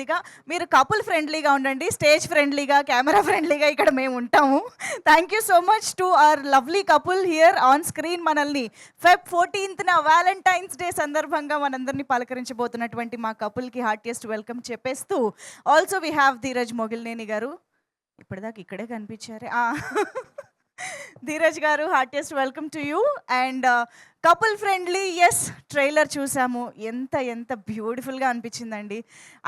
ఇక మీరు కపుల్ ఫ్రెండ్లీగా ఉండండి, స్టేజ్ ఫ్రెండ్లీగా, కెమెరా ఫ్రెండ్లీగా ఇక్కడ మేము ఉంటాము. Thank you so much to our lovely couple here on screen. మనల్ని Feb 14th వ్యాలంటైన్స్ డే సందర్భంగా మనందరినీ పలకరించబోతున్నటువంటి మా కపుల్కి హార్టియెస్ట్ వెల్కమ్ చెప్పేస్తూ, also we have Dheeraj Mogilineni garu. ఇప్పటిదాకా ఇక్కడే కనిపించారే. Dheeraj garu, heartiest welcome to you. And couple friendly ఎస్ ట్రైలర్ చూసాము. ఎంత బ్యూటిఫుల్గా అనిపించిందండి.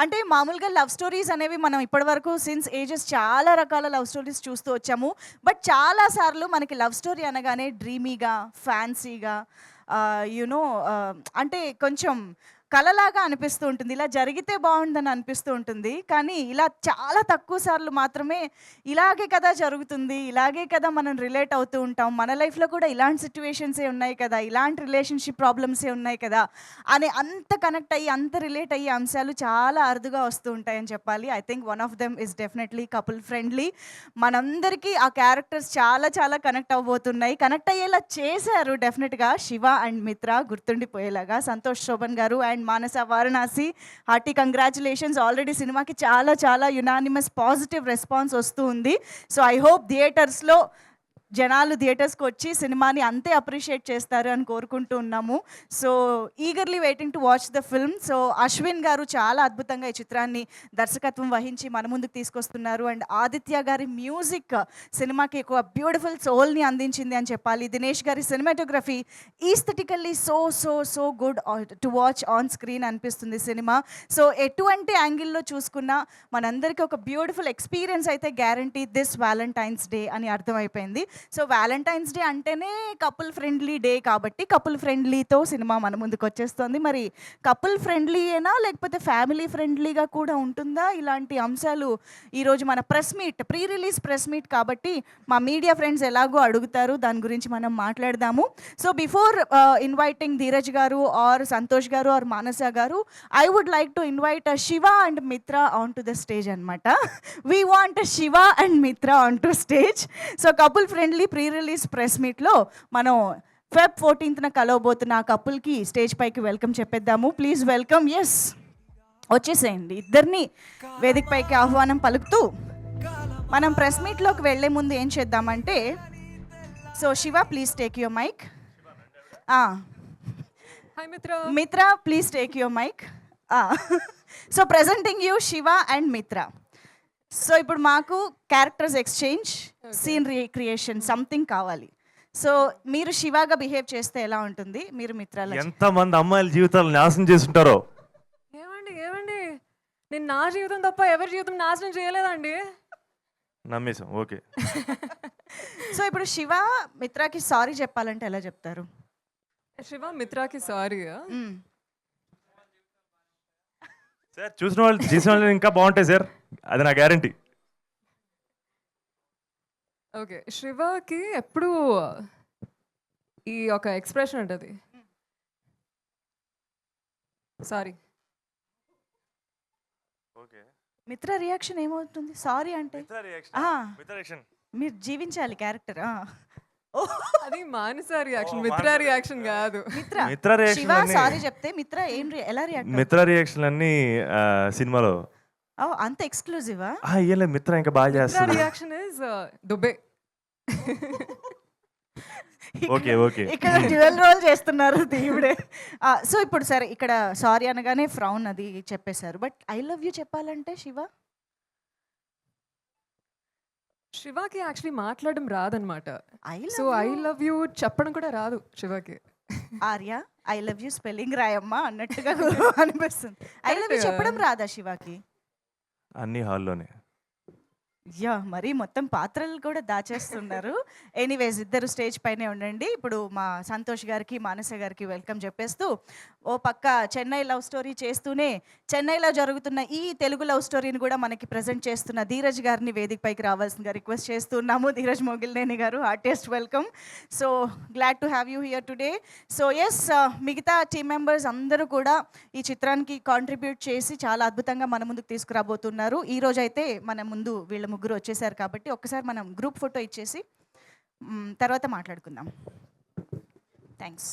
అంటే మామూలుగా లవ్ స్టోరీస్ అనేవి మనం ఇప్పటివరకు సిన్స్ ఏజెస్ చాలా రకాల లవ్ స్టోరీస్ చూస్తూ వచ్చాము. బట్ చాలాసార్లు మనకి లవ్ స్టోరీ అనగానే డ్రీమీగా, ఫ్యాన్సీగా, యునో అంటే కొంచెం కలలాగా అనిపిస్తూ ఉంటుంది. ఇలా జరిగితే బాగుందని అనిపిస్తూ ఉంటుంది. కానీ ఇలా చాలా తక్కువ సార్లు మాత్రమే ఇలాగే కదా జరుగుతుంది, ఇలాగే కదా మనం రిలేట్ అవుతూ ఉంటాం, మన లైఫ్లో కూడా ఇలాంటి సిచ్యువేషన్సే ఉన్నాయి కదా, ఇలాంటి రిలేషన్షిప్ ప్రాబ్లమ్సే ఉన్నాయి కదా అని అంత కనెక్ట్ అయ్యి, అంత రిలేట్ అయ్యే అంశాలు చాలా అరుదుగా వస్తూ ఉంటాయని చెప్పాలి. I think one of them is definitely couple friendly. మనందరికీ ఆ క్యారెక్టర్స్ చాలా కనెక్ట్ అవ్వబోతున్నాయి. కనెక్ట్ అయ్యేలా చేశారు డెఫినెట్గా శివ అండ్ మిత్ర, గుర్తుండిపోయేలాగా. సంతోష్ శోభన్ గారు and Manasa Varanasi, hearty congratulations. Already సినిమాకి చాలా యునానిమస్ పాజిటివ్ రెస్పాన్స్ వస్తూ ఉంది. సో ఐ హోప్ థియేటర్స్లో జనాలు థియేటర్స్కి వచ్చి సినిమాని అంతే అప్రిషియేట్ చేస్తారు అని కోరుకుంటూ ఉన్నాము. So eagerly waiting to watch the film. So Ashwin గారు చాలా అద్భుతంగా ఈ చిత్రాన్ని దర్శకత్వం వహించి మన ముందుకు తీసుకొస్తున్నారు. అండ్ ఆదిత్య గారి మ్యూజిక్ సినిమాకి ఒక బ్యూటిఫుల్ సోల్ని అందించింది అని చెప్పాలి. దినేష్ గారి cinematography aesthetically so good to watch on screen అనిపిస్తుంది సినిమా. సో ఎటువంటి యాంగిల్లో చూసుకున్నా మనందరికీ ఒక బ్యూటిఫుల్ ఎక్స్పీరియన్స్ అయితే గ్యారంటీ దిస్ వ్యాలంటైన్స్ డే అని అర్థమైపోయింది. సో వ్యాలంటైన్స్ డే అంటేనే కపుల్ ఫ్రెండ్లీ డే కాబట్టి కపుల్ ఫ్రెండ్లీతో సినిమా మన ముందుకు వచ్చేస్తుంది. మరి కపుల్ ఫ్రెండ్లీయేనా లేకపోతే ఫ్యామిలీ ఫ్రెండ్లీగా కూడా ఉంటుందా? ఇలాంటి అంశాలు ఈరోజు మన press meet, pre release press meet కాబట్టి మా మీడియా ఫ్రెండ్స్ ఎలాగో అడుగుతారు, దాని గురించి మనం మాట్లాడదాము. సో బిఫోర్ ఇన్వైటింగ్ ధీరజ్ గారు ఆర్ సంతోష్ గారు ఆర్ మానస గారు, I would like to invite Shiva and Mitra on to the stage అనమాట. We want Shiva and Mitra on to stage. So couple friendly pre release press మీట్లో మనం Feb 14th కలవబోతున్న ఆ కపుల్కి స్టేజ్ పైకి వెల్కమ్ చెప్పేద్దాము. Please welcome. ఎస్ వచ్చేసేయండి, ఇద్దరిని వేదిక పైకి ఆహ్వానం పలుకుతూ మనం ప్రెస్ మీట్లోకి వెళ్లే ముందు ఏం చేద్దామంటే, so Shiva please take your mic. Mitra please take your mic. So presenting you Shiva and Mitra. So ఇప్పుడు మాకు characters exchange, scene recreation something కావాలి. సో మీరు శివగా బిహేవ్ చేస్తే ఎలా ఉంటుంది, మీరు మిత్రాల ఎంతమంది అమ్మాయిల జీవితాలు నాశనం చేస్తుంటారో. ఏమండి నేను నా జీవితం తప్ప ఎవరి జీవితం నాశనం చేయలేదండి. నమ్మేశాం, ఓకే. సో ఇప్పుడు శివ మిత్రకి సారీ చెప్పాలంటే ఎలా చెప్తారు? శివ మిత్రకి సారీ. సార్ చూసిన వాళ్ళు చేసిన వాళ్ళు ఇంకా బాగుంటాయి సార్, అది నా గ్యారంటీ. ఓకే, శివకి ఎప్పుడు ఈ ఒక ఎక్స్ప్రెషన్ ఉంటుంది, సారీ. ఓకే, మిత్ర రియాక్షన్ ఏమవుతుంది సారీ అంటే? మీరు జీవించాలి క్యారెక్టర్. అది మానస రియాక్షన్, మిత్ర రియాక్షన్ కాదు. మిత్ర శివ సారీ చెప్తే మిత్ర ఎలా రియాక్ట్? మిత్ర రియాక్షన్ అన్ని సినిమాలో అంత ఎక్స్క్లూజివా? ఏం మిత్ర ఇంకా బాగా చేస్తారు. Reaction is double. Okay okay, ఇక్కడ డ్యూయల్ రోల్ చేస్తున్నారు దేవుడే. సో ఇప్పుడు సరే, ఇక్కడ సారీ అనగానే ఫ్రౌన్ అది చెప్పేశారు, బట్ ఐ లవ్ యూ చెప్పాలంటే శివకి యాక్చువల్లీ మాట్లాడడం రాదనమాట. సో ఐ లవ్ యూ చెప్పడం కూడా రాదు శివకి. Arya I love you spelling రాయమ్మా అన్నట్టుగా అనిపిస్తుంది. ఐ లవ్ యూ చెప్పడం రాదా శివకి? అన్ని హాల్లోనే. యా, మరి మొత్తం పాత్రలు కూడా దాచేస్తున్నారు. ఎనీవేస్ ఇద్దరు స్టేజ్ పైనే ఉండండి. ఇప్పుడు మా సంతోష్ గారికి మానస గారికి వెల్కమ్ చెప్పేస్తూ, ఓ పక్క చెన్నై లవ్ స్టోరీ చేస్తూనే చెన్నైలో జరుగుతున్న ఈ తెలుగు లవ్ స్టోరీని కూడా మనకి ప్రజెంట్ చేస్తున్న ధీరజ్ గారిని వేదిక పైకి రావాల్సిందిగా రిక్వెస్ట్ చేస్తున్నాము. Dheeraj Mogilineni garu, heartiest welcome. So glad to have you here today. So yes, మిగతా టీమ్ మెంబర్స్ అందరూ కూడా ఈ చిత్రానికి కాంట్రిబ్యూట్ చేసి చాలా అద్భుతంగా మన ముందుకు తీసుకురాబోతున్నారు. ఈ రోజు అయితే మన ముందు వీళ్ళ ముగ్గురు వచ్చేసారు కాబట్టి ఒక్కసారి మనం గ్రూప్ ఫోటో ఇచ్చేసి తర్వాత మాట్లాడుకుందాం. థ్యాంక్స్.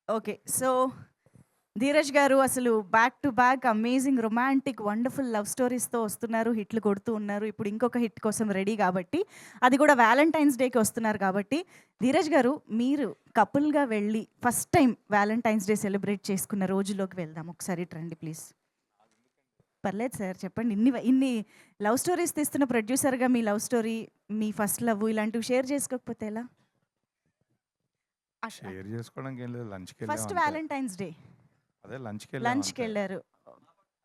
ఓకే. సో ధీరజ్ గారు అసలు back to back amazing romantic wonderful love స్టోరీస్‌తో వస్తున్నారు. హిట్లు కొడుతూ ఉన్నారు. ఇప్పుడు ఇంకొక హిట్ కోసం రెడీ కాబట్టి, అది కూడా వాలంటైన్స్ డేకి వస్తున్నారు కాబట్టి, ధీరజ్ గారు మీరు కపుల్‌గా వెళ్ళి first time Valentine's day celebrate చేసుకున్న రోజుల్లోకి వెళ్దాం. ఒకసారి ఇటు రండి ప్లీజ్. పర్లేదు సార్ చెప్పండి. ఇన్ని లవ్ స్టోరీస్ తీస్తున్న ప్రొడ్యూసర్‌గా మీ లవ్ స్టోరీ, మీ ఫస్ట్ లవ్ ఇలాంటివి షేర్ చేసుకోకపోతే ఎలా? షేర్ చేసుకోవడానికి ఏం లేదు. లంచ్‌కి వెళ్ళాం ఫస్ట్ అంతే. వాలంటైన్స్ డే అదే లంచ్‌కి వెళ్ళాం అంతే. లంచ్‌కెళ్లారు.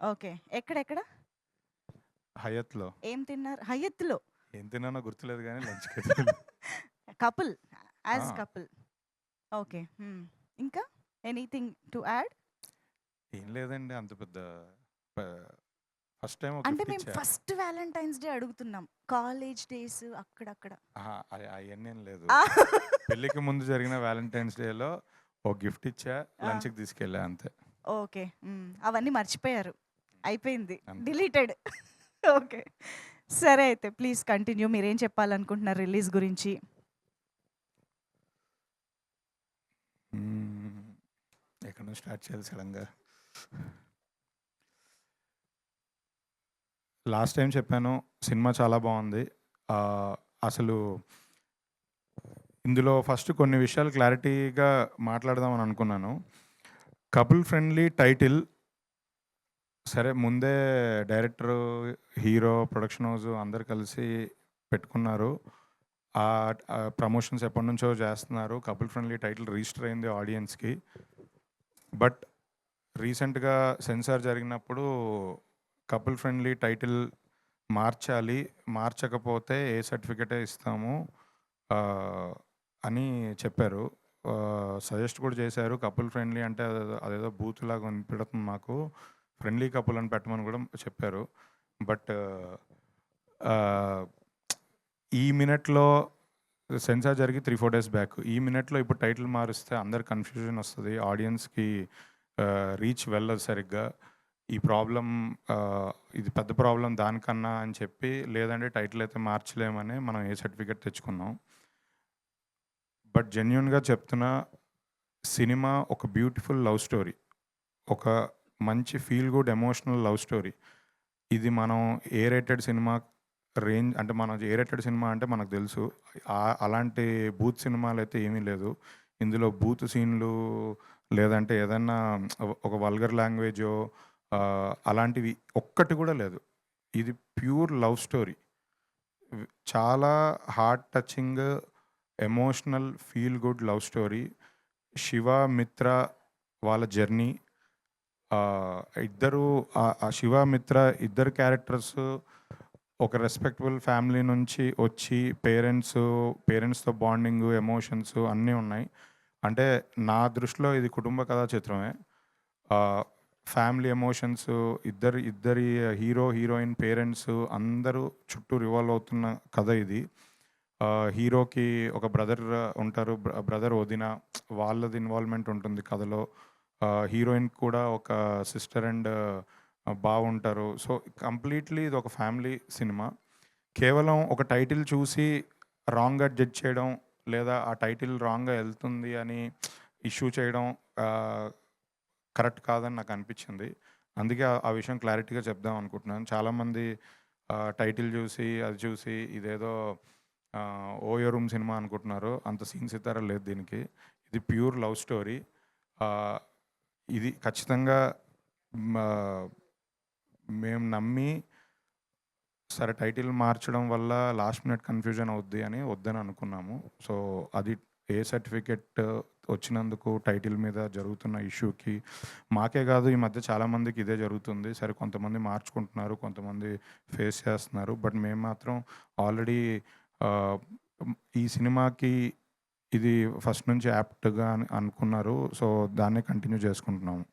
ఓకే. ఎక్కడెక్కడ? హయత్‌లో. ఏం తిన్నారు? హయత్‌లో. ఏం తిన్నానో గుర్తులేదు గానీ లంచ్‌కి వెళ్ళాం. కపుల్ యాజ్ ఆ! కపుల్. ఓకే. ఇంకా ఎనీథింగ్ టు యాడ్? ఏం లేదండి అంత పెద్ద ప ఫస్ట్ టైమ్ ఒక అంటే గిఫ్ట్ మేము ఇచ్చా. ఫస్ట్ వాలంటైన్స్ డే అడుగుతున్నాం. కాలేజ్ డేస్ అక్కడక్కడ. అహా! అయన్నీ ఏం లేదు. ఆ! పెళ్ళికి ముందు జరిగిన వాలంటైన్స్ డేలో ఒక గిఫ్ట్ ఇచ్చా. ఆ! లంచ్‌కి తీసుకెళ్ళా అంతే. ఓకే. అవన్నీ మర్చిపోయారు. అయిపోయింది. అంతే. డిలీటెడ్. ఓకే. సరే అయితే ప్లీజ్ కంటిన్యూ. మీరేం చెప్పాలనుకుంటున్నారు రిలీజ్ గురించి? హ్మ్. ఎక్కడి నుంచి స్టార్ట్ చేయాలి సడెన్‌గా? లాస్ట్ టైం చెప్పాను. సినిమా చాలా బావుంది. అసలు ఇందులో ఫస్ట్ కొన్ని విషయాలు క్లారిటీగా మాట్లాడదామని అనుకున్నాను. కపుల్ ఫ్రెండ్లీ టైటిల్ సరే ముందే డైరెక్టరు, హీరో, ప్రొడక్షన్ హౌస్ అందరూ కలిసి పెట్టుకున్నారు. ప్రమోషన్స్ ఎప్పటినుంచో చేస్తున్నారు. కపుల్ ఫ్రెండ్లీ టైటిల్ రిజిస్టర్ అయింది ఆడియన్స్‌కి. బట్ రీసెంట్‌గా సెన్సార్ జరిగినప్పుడు కపుల్ ఫ్రెండ్లీ టైటిల్ మార్చాలి. మార్చకపోతే ఏ సర్టిఫికేటే ఇస్తాము అని చెప్పారు. సజెస్ట్ కూడా చేశారు. కపుల్ ఫ్రెండ్లీ అంటే అదేదో బూతులాగా వినపడుతుంది మాకు. ఫ్రెండ్లీ కపుల్ అని పెట్టమని కూడా చెప్పారు. బట్ ఈ మినిట్‌లో సెన్సార్ జరిగి 3, 4 డేస్ బ్యాక్. ఈ మినిట్‌లో ఇప్పుడు టైటిల్ మారిస్తే అందరికి కన్‌ఫ్యూజన్ వస్తది. ఆడియన్స్‌కి రీచ్ వెళ్ళదు సరిగ్గా. ఈ ప్రాబ్లమ్ ఇది పెద్ద ప్రాబ్లమ్ దానికన్నా అని చెప్పి, లేదంటే టైటిల్ అయితే మార్చలేమని మనం ఏ సర్టిఫికేట్ తెచ్చుకున్నాం. బట్ జెన్యూన్‌గా చెప్తున్నా, సినిమా ఒక బ్యూటిఫుల్ లవ్ స్టోరీ. ఒక మంచి feel good emotional love story. ఇది మనం ఏ రేటెడ్ సినిమా రేంజ్ అంటే మనం ఏ రేటెడ్ సినిమా అంటే మనకు తెలుసు. అలాంటి బూత్ సినిమాలైతే ఏమీ లేదు. ఇందులో బూత్ సీన్‌లు లేదంటే ఏదన్నా ఒక వల్గర్ లాంగ్వేజో అలాంటివి ఒక్కటి కూడా లేదు. ఇది ప్యూర్ లవ్ స్టోరీ. చాలా heart touching, emotional, feel good love story. Shiva, మిత్ర వాళ్ళ జర్నీ. ఇద్దరు శివ, మిత్ర ఇద్దరు క్యారెక్టర్స్ ఒక రెస్పెక్టబుల్ ఫ్యామిలీ నుంచి వచ్చి పేరెంట్స్‌తో బాండింగు, ఎమోషన్స్ అన్నీ ఉన్నాయి. అంటే నా దృష్టిలో ఇది కుటుంబ కథా చిత్రమే. ఫ్యామిలీ ఎమోషన్స్ ఇద్దరి హీరో, హీరోయిన్ పేరెంట్స్ అందరూ చుట్టూ రివాల్వ్ అవుతున్న కథ ఇది. హీరోకి ఒక బ్రదర్ ఉంటారు. బ్రదర్, వదిన వాళ్ళది ఇన్వాల్వ్‌మెంట్ ఉంటుంది కథలో. హీరోయిన్‌కి కూడా ఒక సిస్టర్ అండ్ బావ ఉంటారు. సో, కంప్లీట్‌లీ ఇదొక ఫ్యామిలీ సినిమా. కేవలం ఒక టైటిల్ చూసి రాంగ్‌గా జడ్జ్ చేయడం, లేదా ఆ టైటిల్ రాంగ్‌గా ఎళ్తుంది అని ఇష్యూ చేయడం కరెక్ట్ కాదని నాకు అనిపించింది. అందుకే ఆ విషయం క్లారిటీగా చెప్దాం అనుకుంటున్నాను. చాలామంది టైటిల్ చూసి, అది చూసి ఇదేదో 'ఓయో రూమ్' సినిమా అనుకుంటున్నారు. అంత సీన్ సితారా లేదు దీనికి. ఇది ప్యూర్ లవ్ స్టోరీ. ఇది ఖచ్చితంగా మేము నమ్మి సరే టైటిల్ మార్చడం వల్ల లాస్ట్ మినిట్ కన్‌ఫ్యూజన్ అవుద్ది అని వద్దని అనుకున్నాము. సో, అది ఏ సర్టిఫికేట్ వచ్చినందుకు టైటిల్ మీద జరుగుతున్న ఇష్యూకి మాకే కాదు ఈ మధ్య చాలామందికి ఇదే జరుగుతుంది. సరే కొంతమంది మార్చుకుంటున్నారు, కొంతమంది ఫేస్ చేస్తున్నారు. బట్ మేము మాత్రం ఆల్రెడీ ఈ సినిమాకి ఇది ఫస్ట్ నుంచి యాప్ట్‌గా అని అనుకున్నారు. సో, దాన్నే కంటిన్యూ చేసుకుంటున్నాము.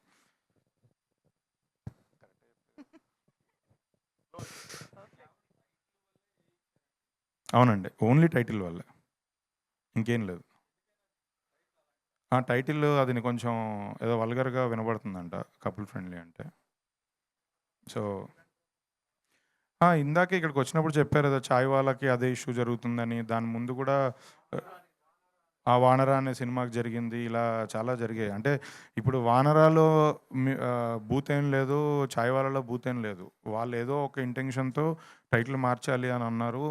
అవునండి. ఓన్లీ టైటిల్ వల్లే. ఇంకేం లేదు. ఆ టైటిల్ అది కొంచెం ఏదో వల్గర్‌గా వినబడుతుందంట కపుల్ ఫ్రెండ్లీ అంటే. సో, ఇందాకే ఇక్కడికొచ్చినప్పుడు చెప్పారు ఏదో చాయ్ వాళ్ళకి అదే ఇష్యూ జరుగుతుందని. దాని ముందు కూడా ఆ 'వానరా' అనే సినిమాకి జరిగింది. ఇలా చాలా జరిగాయి. అంటే ఇప్పుడు 'వానరాలో' బూత్ ఏం లేదు. 'చాయ్‌వాలాలో' బూత్ ఏం లేదు. వాళ్ళేదో ఒక ఇంటెన్షన్‌తో టైటిల్ మార్చాలి అని అన్నారు.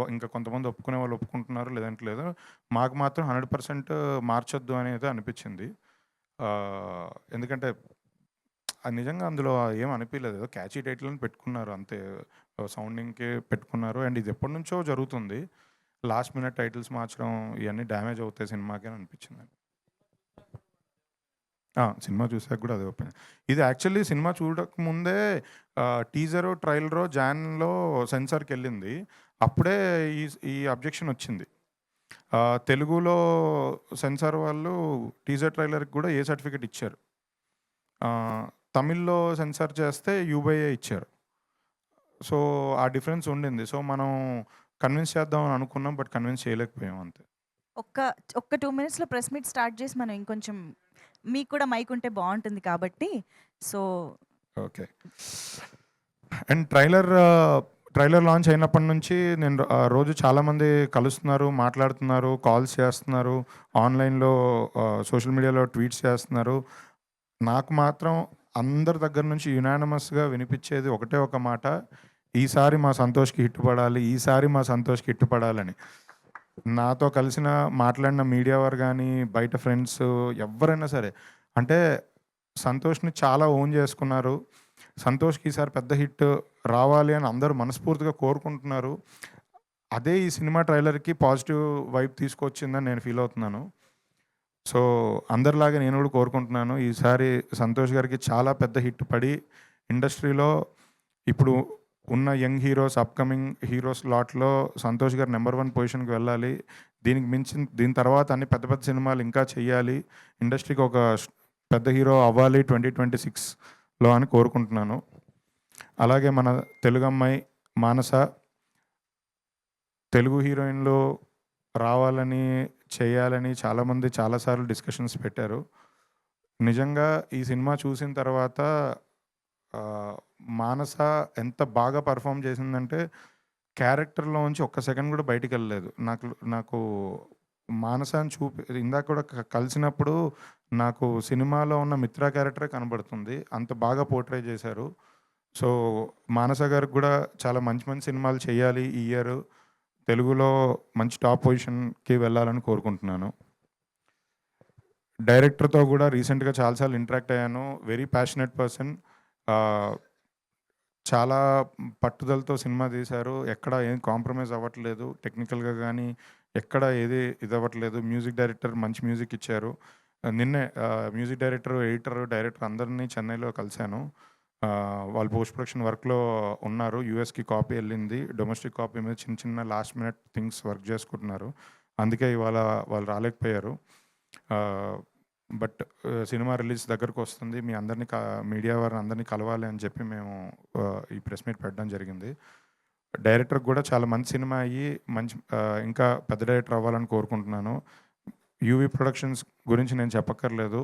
ఇంకా కొంతమంది ఒప్పుకునే వాళ్ళు ఒప్పుకుంటున్నారు. లేదంటే లేదు. మాకు మాత్రం 100% మార్చొద్దు అనేది అనిపిచ్చింది. ఎందుకంటే అది నిజంగా అందులో ఏం అనిపియలేదు. ఏదో క్యాచీ టైటిల్ అని పెట్టుకున్నారు అంతే. సౌండింగ్‌కి పెట్టుకున్నారు. అండ్ ఇది ఎప్పటినుంచో జరుగుతుంది. లాస్ట్ మినిట్ టైటిల్స్ మార్చడం ఇయన్నీ డ్యామేజ్ అవుతాయి సినిమాకి అని అనిపించిందండి. సినిమా చూసాక కూడా అదే ఒపీనియన్. ఇది యాక్చువల్లీ సినిమా చూడకముందే టీజరో, ట్రైలరో జాన్‌లో సెన్సార్‌కెళ్ళింది. అప్పుడే ఈ ఈ అబ్జెక్షన్ వచ్చింది. తెలుగులో సెన్సార్ వాళ్ళు టీజర్ ట్రైలర్‌కి కూడా ఏ సర్టిఫికేట్ ఇచ్చారు. తమిళ్‌లో సెన్సార్ చేస్తే యూబీఏ ఇచ్చారు. సో, ఆ డిఫరెన్స్ ఉండింది. సో, మనం కన్విన్స్ చేద్దాం అని అనుకున్నాం. బట్ కన్విన్స్ చేయలేకపోయాం అంతే. ఒక్క ఒక్క 2 మినిట్స్‌లో ప్రెస్ మీట్ స్టార్ట్ చేసి మనం ఇంకొంచెం మీకు కూడా మైక్ ఉంటే బావుంటుంది కాబట్టి. So, okay. And trailer launch అయినప్పటి నుంచి నేను రోజు చాలామంది కలుస్తున్నారు, మాట్లాడుతున్నారు, కాల్స్ చేస్తున్నారు, ఆన్‌లైన్‌లో సోషల్ మీడియాలో ట్వీట్స్ చేస్తున్నారు. నాకు మాత్రం అందరి దగ్గర నుంచి యునానిమస్‌గా వినిపిచ్చేది ఒకటే ఒక మాట. ఈసారి మా సంతోష్‌కి హిట్ పడాలి. ఈసారి మా సంతోష్‌కి హిట్ పడాలని. నాతో మాట్లాడిన మీడియా వారు గానీ, బయట ఫ్రెండ్స్ ఎవ్వరైనా సరే. అంటే సంతోష్‌ని చాలా ఓన్ చేసుకున్నారు. సంతోష్‌కి ఈసారి పెద్ద హిట్ రావాలి అని అందరూ మనస్ఫూర్తిగా కోరుకుంటున్నారు. అదే ఈ సినిమా ట్రైలర్‌కి పాజిటివ్ వైబ్ తీసుకొచ్చిందని నేను ఫీల్ అవుతున్నాను. సో, అందరిలాగా నేను కూడా కోరుకుంటున్నాను. ఈసారి సంతోష్ గారికి చాలా పెద్ద హిట్ పడి, ఇండస్ట్రీలో ఇప్పుడు ఉన్న యంగ్ హీరోస్, అప్‌కమింగ్ హీరోస్ లాట్‌లో సంతోష్ గారు నంబర్ 1 పొజిషన్‌కి వెళ్ళాలి. దీని తర్వాత అన్ని పెద్ద పెద్ద సినిమాలు ఇంకా చెయ్యాలి. ఇండస్ట్రీకి ఒక పెద్ద హీరో అవ్వాలి 2026లో అని కోరుకుంటున్నాను. అలాగే మన తెలుగమ్మాయి మానస తెలుగు హీరోయిన్‌లు రావాలని, చేయాలని చాలామంది చాలా సార్లు డిస్కషన్స్ పెట్టారు. నిజంగా ఈ సినిమా చూసిన తర్వాత మానస ఎంత బాగా పెర్ఫార్మ్ చేసిందంటే, క్యారెక్టర్‌లోంచి ఒక్క సెకండ్ కూడా బయటికెళ్ళలేదు. నాకు మానసని ఇందాక కూడా కలిసినప్పుడు నాకు సినిమాలో ఉన్న మిత్ర క్యారెక్టరే కనబడుతుంది. అంత బాగా పోర్ట్రే చేశారు. సో, మానస గారికి కూడా చాలా మంచి మంచి సినిమాలు చేయాలి ఈ ఇయర్. తెలుగులో మంచి టాప్ పొజిషన్‌కి వెళ్ళాలని కోరుకుంటున్నాను. డైరెక్టర్‌తో కూడా రీసెంట్‌గా చాలా సార్లు ఇంటరాక్ట్ అయ్యాను. Very passionate person. చాలా పట్టుదలతో సినిమా తీశారు. ఎక్కడ ఏం కాంప్రమైజ్ అవ్వట్లేదు. టెక్నికల్‌గా గానీ, ఎక్కడ ఏది ఇదవ్వట్లేదు. మ్యూజిక్ డైరెక్టర్ మంచి మ్యూజిక్ ఇచ్చారు. నిన్నే మ్యూజిక్ డైరెక్టర్, ఎడిటర్, డైరెక్టర్ అందరిని చెన్నైలో కలిసాను. వాళ్ళు పోస్ట్ ప్రొడక్షన్ వర్క్‌లో ఉన్నారు. యూఎస్‌కి కాపీ ఎళ్ళింది. డొమెస్టిక్ కాపీ మీద చిన్న చిన్న లాస్ట్ మినిట్ థింగ్స్ వర్క్ చేసుకుంటున్నారు. అందుకే ఇవాళ వాళ్ళు రాలేకపోయారు. బట్ సినిమా రిలీజ్ దగ్గరకొస్తుంది. మీ అందరిని మీడియా వారిని అందరిని కలవాలి అని చెప్పి మేము ఈ ప్రెస్ మీట్ పెట్టడం జరిగింది. డైరెక్టర్‌కి కూడా చాలా మంచి సినిమా అయ్యి మంచి ఇంకా పెద్ద డైరెక్టర్ అవ్వాలని కోరుకుంటున్నాను. యూవీ ప్రొడక్షన్స్ గురించి నేను చెప్పక్కర్లేదు.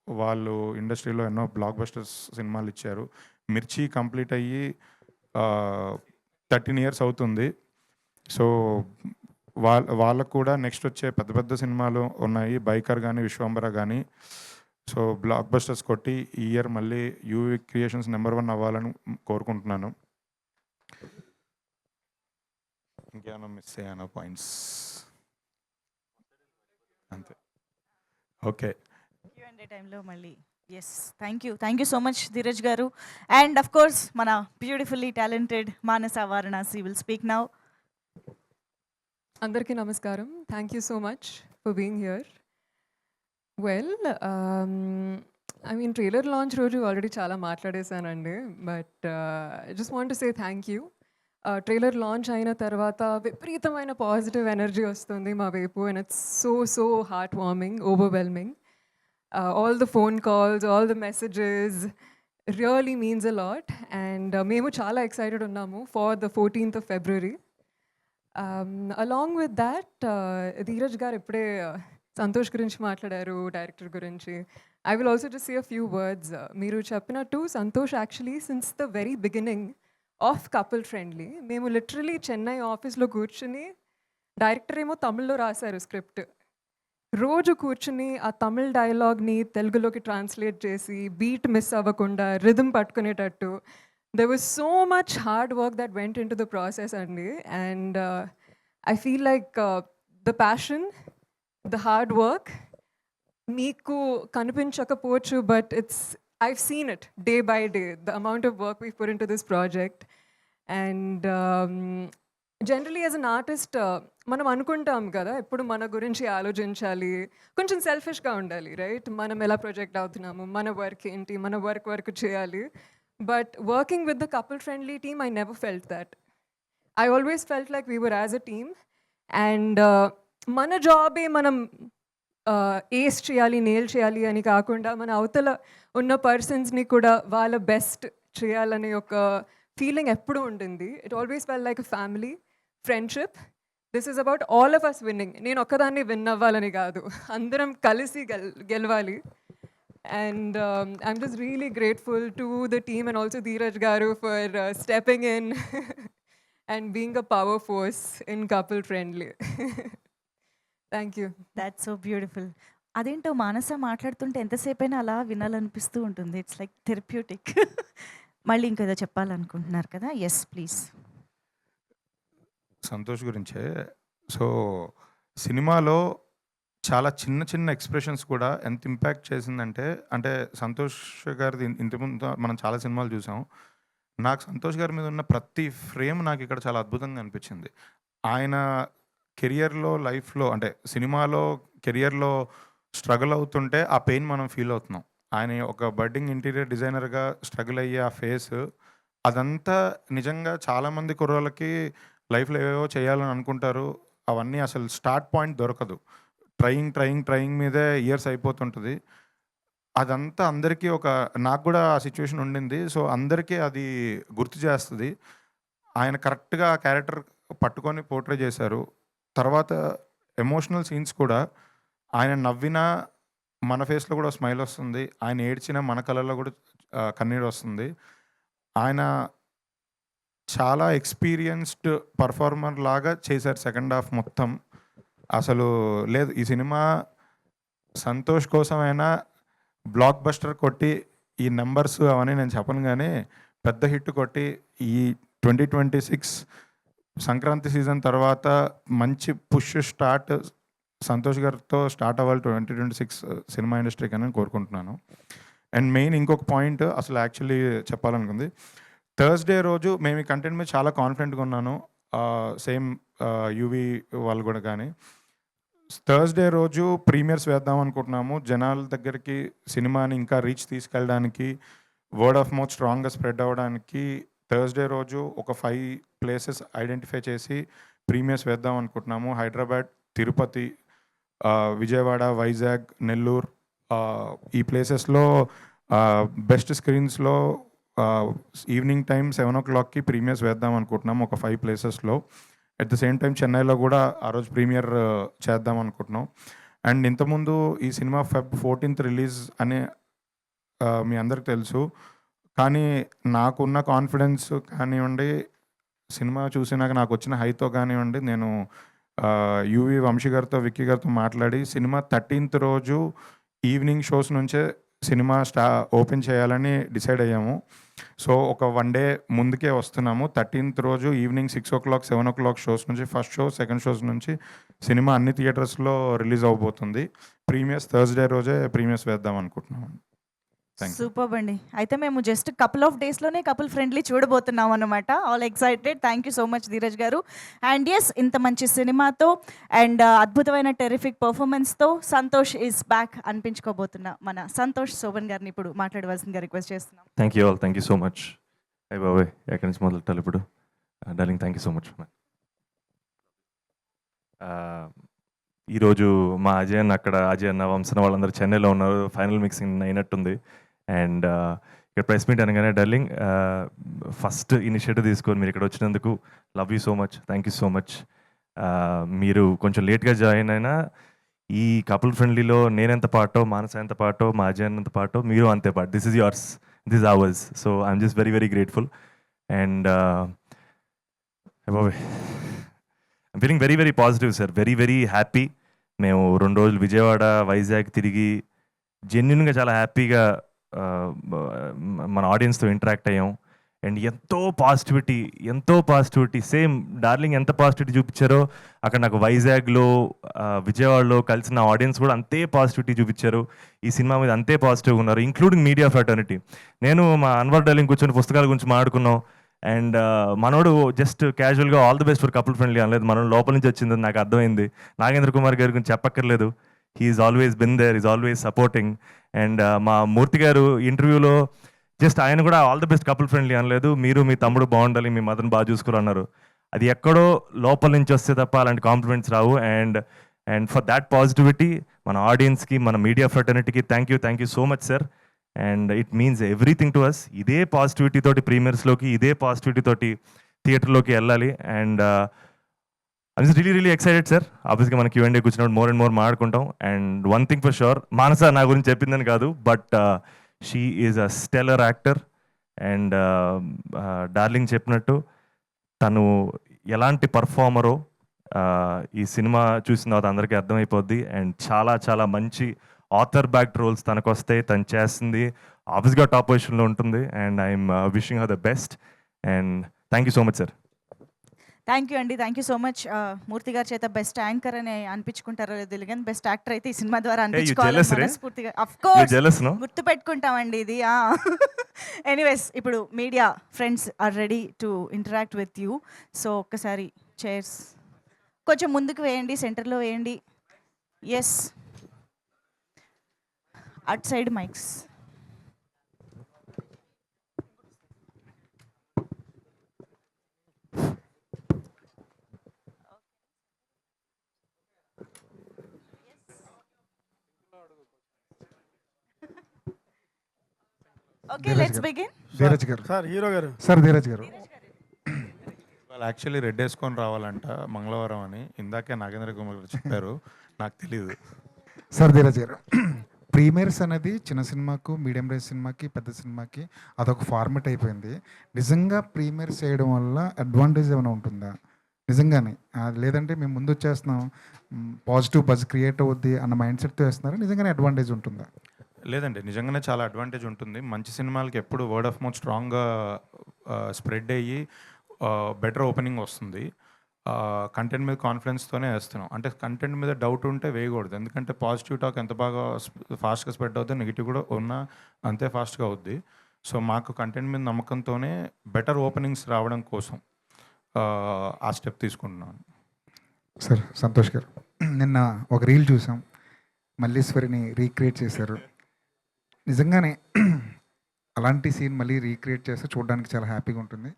వాళ్ళు ఇండస్ట్రీలో ఎన్నో బ్లాక్ బస్టర్స్ సినిమాలు ఇచ్చారు. 'మిర్చి' కంప్లీట్ అయ్యి 13 ఇయర్స్ అవుతుంది. సో, వాళ్ళకు కూడా నెక్స్ట్ వచ్చే పెద్ద పెద్ద సినిమాలు ఉన్నాయి. 'బైకర్' గానీ, 'విశ్వంబర' గానీ. సో, బ్లాక్ బస్టర్స్ కొట్టి ఈ ఇయర్ మళ్ళీ యూవీ క్రియేషన్స్ నంబర్ 1 అవ్వాలని కోరుకుంటున్నాను. ఇంకేమైనా మిస్ అయ్యానా పాయింట్స్? అంతే. ఓకే. Q&A టైంలో మళ్ళీ yes. Thank you so much Dheeraj గారు. అండ్ ఆఫ్ కోర్స్ మన beautifully talented Manasa Varanasi will speak now. అందరికీ నమస్కారం. Thank you so much for being here. Well, I mean trailer launch రోజు ఆల్రెడీ చాలా మాట్లాడేశానండి. But I just want to say thank you. Trailer launch అయిన తర్వాత విపరీతమైన positive energy వస్తుంది మా వైపు. And it's so heart warming, overwhelming. All the phone calls, all the messages really means a lot. And మేము చాలా ఎక్సైటెడ్ ఉన్నాము for the 14th of February. Along with that, Dheeraj గారు ఇప్పుడే సంతోష్ గురించి మాట్లాడారు, డైరెక్టర్ గురించి. I will also just say a few words. మీరు చెప్పినట్టు Santosh actually since the very beginning of couple friendly మేము లిటరలీ చెన్నై ఆఫీస్లో కూర్చుని డైరెక్టర్ ఏమో తమిళ్లో రాశారు స్క్రిప్ట్. రోజు కూర్చుని ఆ తమిళ్ డైలాగ్ని తెలుగులోకి ట్రాన్స్లేట్ చేసి బీట్ మిస్ అవ్వకుండా రిథమ్ పట్టుకునేటట్టు there was so much hard work that went into the process అండి. And I feel like the passion, the hard work మీకు కనిపించకపోవచ్చు, but I've seen it day by day, the amount of work we've put into this project. And generally as an artist మనం అనుకుంటాం కదా ఎప్పుడు మన గురించి ఆలోచించాలి, కొంచెం సెల్ఫిష్గా ఉండాలి, రైట్? మనం ఎలా ప్రొజెక్ట్ అవుతున్నాము, మన వర్క్ ఏంటి, మన వర్క్ చేయాలి. But working with the couple friendly team I never felt that. I always felt like we were as a team. And మన జాబే మనం ఏస్ చేయాలి, నేల్ చేయాలి అని కాకుండా మన అవతల ఉన్న పర్సన్స్ని కూడా వాళ్ళ బెస్ట్ చేయాలనే ఒక ఫీలింగ్ ఎప్పుడూ ఉంటుంది. It always fell like a family friendship. This is about all of us winning. నేను ఒక్కదాన్ని విన్ అవ్వాలని కాదు, అందరం కలిసి గెలవాలి. And I'm just really grateful to the team and also Dheeraj Garu for stepping in and being a power force in Couple Friendly. Thank you. That's so beautiful. అదేంటో మానస మాట్లాడుతుంటే ఎంతసేపైనా అలా వినాలనిపిస్తూ ఉంటుంది. It's like therapeutic. మళ్ళీ ఇంకేదో చెప్పాలనుకుంటున్నారు కదా? Yes please. Santosh గురించే. So సినిమాలో చాలా చిన్న చిన్న ఎక్స్ప్రెషన్స్ కూడా ఎంత ఇంపాక్ట్ చేసిందంటే, అంటే సంతోష్ గారిది ఇంతకుముందు మనం చాలా సినిమాలు చూసాం. నాకు సంతోష్ గారి మీద ఉన్న ప్రతి ఫ్రేమ్ నాకు ఇక్కడ చాలా అద్భుతంగా అనిపించింది. ఆయన కెరియర్లో, లైఫ్లో, అంటే సినిమాలో కెరియర్లో స్ట్రగుల్ అవుతుంటే ఆ పెయిన్ మనం ఫీల్ అవుతున్నాం. ఆయన ఒక బడ్డింగ్ ఇంటీరియర్ డిజైనర్గా స్ట్రగుల్ అయ్యే ఆ ఫేస్, అదంతా నిజంగా చాలామంది కుర్రోళ్ళకి లైఫ్లో ఏవేవో చేయాలని అనుకుంటారు, అవన్నీ అసలు స్టార్ట్ పాయింట్ దొరకదు. ట్రయింగ్ మీదే ఇయర్స్ అయిపోతుంటుంది. అదంతా అందరికీ నాకు కూడా ఆ సిచ్యువేషన్ ఉండింది. సో అందరికీ అది గుర్తు చేస్తుంది. ఆయన కరెక్ట్గా ఆ క్యారెక్టర్ పట్టుకొని పోర్ట్రే చేశారు. తర్వాత ఎమోషనల్ సీన్స్ కూడా ఆయన నవ్వినా మన ఫేస్లో కూడా స్మైల్ వస్తుంది, ఆయన ఏడ్చినా మన కళ్ళల్లో కూడా కన్నీరు వస్తుంది. ఆయన చాలా ఎక్స్పీరియన్స్డ్ పర్ఫార్మర్ లాగా చేశారు సెకండ్ హాఫ్ మొత్తం. అసలు లేదు, ఈ సినిమా సంతోష్ కోసమైనా బ్లాక్ బస్టర్ కొట్టి, ఈ నెంబర్స్ అవన్నీ నేను చెప్పను కానీ పెద్ద హిట్ కొట్టి ఈ 2026 సంక్రాంతి సీజన్ తర్వాత మంచి పుష్ స్టార్ట్ సంతోష్ గారితో స్టార్ట్ అవ్వాలి 2026 సినిమా ఇండస్ట్రీకి అని కోరుకుంటున్నాను. అండ్ మెయిన్ ఇంకొక పాయింట్ అసలు యాక్చువల్లీ చెప్పాలనుకుంది, థర్స్డే రోజు మేము ఈ కంటెంట్ మీద చాలా కాన్ఫిడెంట్గా ఉన్నాను, సేమ్ యూవీ వాళ్ళు కూడా. కానీ థర్స్డే రోజు ప్రీమియర్స్ వేద్దాం అనుకుంటున్నాము. జనాల దగ్గరికి సినిమాని ఇంకా రీచ్ తీసుకెళ్ళడానికి, వర్డ్ ఆఫ్ మౌత్ స్ట్రాంగ్గా స్ప్రెడ్ అవ్వడానికి థర్స్డే రోజు ఒక 5 ప్లేసెస్ ఐడెంటిఫై చేసి ప్రీమియర్స్ వేద్దాం అనుకుంటున్నాము. హైదరాబాద్, తిరుపతి, విజయవాడ, వైజాగ్, నెల్లూరు, ఈ ప్లేసెస్లో బెస్ట్ స్క్రీన్స్లో ఈవినింగ్ టైం 7 o'clockకి ప్రీమియర్స్ వేద్దాం అనుకుంటున్నాము ఒక 5 ప్లేసెస్లో. అట్ ద సేమ్ టైం చెన్నైలో కూడా ఆ రోజు ప్రీమియర్ చేద్దాం అనుకుంటున్నాం. అండ్ ఇంతకుముందు ఈ సినిమా Feb 14th రిలీజ్ అని మీ అందరికి తెలుసు. కానీ నాకున్న కాన్ఫిడెన్స్ కానివ్వండి, సినిమా చూసినాక నాకు వచ్చిన హైతో కానివ్వండి, నేను యూవి వంశీ గారితో, విక్కీ గారితో మాట్లాడి సినిమా 13th రోజు ఈవినింగ్ షోస్ నుంచే సినిమా ఓపెన్ చేయాలని డిసైడ్ అయ్యాము. సో ఒక 1 day ముందుకే వస్తున్నాము. 13th రోజు ఈవినింగ్ 6 o'clock, 7 o'clock షోస్ నుంచి, ఫస్ట్ షో, సెకండ్ షోస్ నుంచి సినిమా అన్ని థియేటర్స్లో రిలీజ్ అవబోతుంది. ప్రీమియర్స్ థర్స్డే రోజే ప్రీమియర్స్ వేద్దాం అనుకుంటున్నాము. సూపర్ అండి. అయితే మేము జస్ట్ కపుల్ ఆఫ్ డేస్లోనే కపుల్ ఫ్రెండ్లీ చూడబోతున్నాం అనమాట. All excited. Thank you so much Dheeraj గారు. అండ్ ఎస్, ఇంత మంచి సినిమాతో అండ్ అద్భుతమైన టెరిఫిక్ పర్ఫార్మెన్స్తో సంతోష్ ఈజ్ బ్యాక్ అనిపించుకోబోతున్నా మన సంతోష్ శోభన్ గారిని ఇప్పుడు మాట్లాడవలసిందిగా రిక్వెస్ట్ చేస్తున్నాం. Thank you all, thank you so much. అయ్య బాబాయ్, ఎక్కడి నుంచి మొదలెట్టాలి ఇప్పుడు? Darling, thank you so much. ఈరోజు మా అజయ్ అన్న అక్కడ, అజయ్ అన్న, వంశన వాళ్ళందరూ చెన్నైలో ఉన్నారు. ఫైనల్ మిక్సింగ్ అయినట్టుంది. అండ్ ఇక్కడ ప్రెస్ మీట్ అనగానే డార్లింగ్ ఫస్ట్ ఇనిషియేటివ్ తీసుకొని మీరు ఇక్కడ వచ్చినందుకు love you so much, thank you so much. మీరు కొంచెం లేట్గా జాయిన్ అయినా ఈ కపుల్ ఫ్రెండ్లీలో నేనెంత పాటో, మానస ఎంత పాటో, మా అజయ్ ఎంత పాటో, మీరు అంతే పాట. This is yours, this is ours. So I'm just very very grateful. And I'm feeling very very positive sir, very very happy. మేము 2 రోజులు విజయవాడ, వైజాగ్ తిరిగి జెన్యున్‌గా చాలా హ్యాపీగా మన ఆడియన్స్‌తో ఇంటరాక్ట్ అయ్యాం. అండ్ ఎంతో పాజిటివిటీ సేమ్ డార్లింగ్ ఎంత పాజిటివిటీ చూపించారో అక్కడ నాకు వైజాగ్‌లో, విజయవాడలో కలిసిన ఆడియన్స్ కూడా అంతే పాజిటివిటీ చూపించారు. ఈ సినిమా మీద అంతే పాజిటివ్‌గా ఉన్నారు. Including media fraternity. నేను మా అన్వర్ డార్లింగ్ కూర్చొని పుస్తకాల గురించి మాట్లాడుకున్నాం. అండ్ మనోడు జస్ట్ క్యాజువల్గా all the best for couple friendly అనలేదు. మనోడు లోపల నుంచి వచ్చిందని నాకు అర్థమైంది. నాగేంద్ర కుమార్ గారి గురించి చెప్పక్కర్లేదు. He's always been there, is always supporting. And మా మూర్తి గారు ఇంటర్వ్యూలో జస్ట్ ఆయన కూడా all the best couple friendly అనలేదు. మీరు మీ తమ్ముడు బాగుండాలి, మీ మదర్ని బాగా చూసుకోవాలన్నారు. అది ఎక్కడో లోపల నుంచి వస్తే తప్ప అలాంటి కాంప్లిమెంట్స్ రావు. అండ్ ఫర్ దాట్ పాజిటివిటీ మన ఆడియన్స్కి, మన మీడియా ఫ్రెటర్నిటీకి thank you so much sir. And it means everything to us. ఇదే పాజిటివిటీ తోటి ప్రీమియర్స్లోకి, ఇదే పాజిటివిటీ తోటి థియేటర్లోకి వెళ్ళాలి. And I was really excited sir. ఆబ్వియస్గా మనకి Q&A కూర్చున్నప్పుడు మోర్ అండ్ మోర్ మాట్లాడుకుంటాం. And one thing for sure, Manasa నా గురించి చెప్పిందని కాదు, but she is a stellar actor. And darling చెప్పినట్టు తను ఎలాంటి పర్ఫార్మరో ఈ సినిమా చూసిన తర్వాత అందరికీ అర్థమైపోద్ది. అండ్ చాలా మంచి ఆథర్ బ్యాక్డ్ రోల్స్ తనకు వస్తాయి. తను చేస్తుంది ఆబ్వియస్గా టాప్ పొజిషన్లో ఉంటుంది. And I'm wishing her the best. And thank you so much sir. Thank you అండి, థ్యాంక్ యూ సో మచ్. మూర్తి గారి చేత బెస్ట్ యాంకర్ అని అనిపించుకుంటారో లేదు తెలియదు, బెస్ట్ యాక్టర్ అయితే ఈ సినిమా ద్వారా అనిపించుకోవాలి jealous, re? మనస్ఫూర్తిగా. Of course jealous, no? గుర్తు పెట్టుకుంటామండి ఇది. ఎనీవేస్, ఇప్పుడు media friends are ready to interact with you. So ఒక్కసారి చైర్స్ కొంచెం ముందుకు వేయండి, సెంటర్లో వేయండి. Yes, at side mics. Okay, let's begin. Dheeraj garu, sir hero garu, sir Dheeraj garu, వాళ్ళు యాక్చువల్లీ రెడ్ వేసుకొని రావాలంట మంగళవారం అని ఇందాకే నాగేంద్ర కుమార్ గారు చెప్పారు. నాకు తెలియదు. సార్ ధీరజ్ గారు, ప్రీమియర్స్ అనేది చిన్న సినిమాకు, మీడియం రేంజ్ సినిమాకి, పెద్ద సినిమాకి అదొక ఫార్మెట్ అయిపోయింది. నిజంగా ప్రీమియర్స్ చేయడం వల్ల అడ్వాంటేజ్ ఏమైనా ఉంటుందా నిజంగానే? లేదంటే మేము ముందు వచ్చేస్తున్నాం, పాజిటివ్ బజ్ క్రియేట్ అవుద్ది అన్న మైండ్ సెట్తో వేస్తున్నారా? నిజంగానే అడ్వాంటేజ్ ఉంటుందా? లేదండి, నిజంగానే చాలా అడ్వాంటేజ్ ఉంటుంది. మంచి సినిమాలకి ఎప్పుడు వర్డ్ ఆఫ్ మౌత్ స్ట్రాంగ్గా స్ప్రెడ్ అయ్యి బెటర్ ఓపెనింగ్ వస్తుంది. కంటెంట్ మీద కాన్ఫిడెన్స్తోనే వేస్తున్నాం. అంటే కంటెంట్ మీద డౌట్ ఉంటే వేయకూడదు. ఎందుకంటే పాజిటివ్ టాక్ ఎంత బాగా ఫాస్ట్గా స్ప్రెడ్ అవుతుంది, నెగిటివ్ కూడా ఉన్నా అంతే ఫాస్ట్గా అవుద్ది. సో మాకు కంటెంట్ మీద నమ్మకంతోనే బెటర్ ఓపెనింగ్స్ రావడం కోసం ఆ స్టెప్ తీసుకుంటున్నాను. సార్ సంతోష్ గారు, నిన్న ఒక రీల్ చూసాం, మల్లీశ్వరిని రీక్రియేట్ చేశారు. నిజంగానే అలాంటి సీన్ మళ్ళీ రీక్రియేట్ చేస్తే చూడడానికి చాలా హ్యాపీగా ఉంటుంది.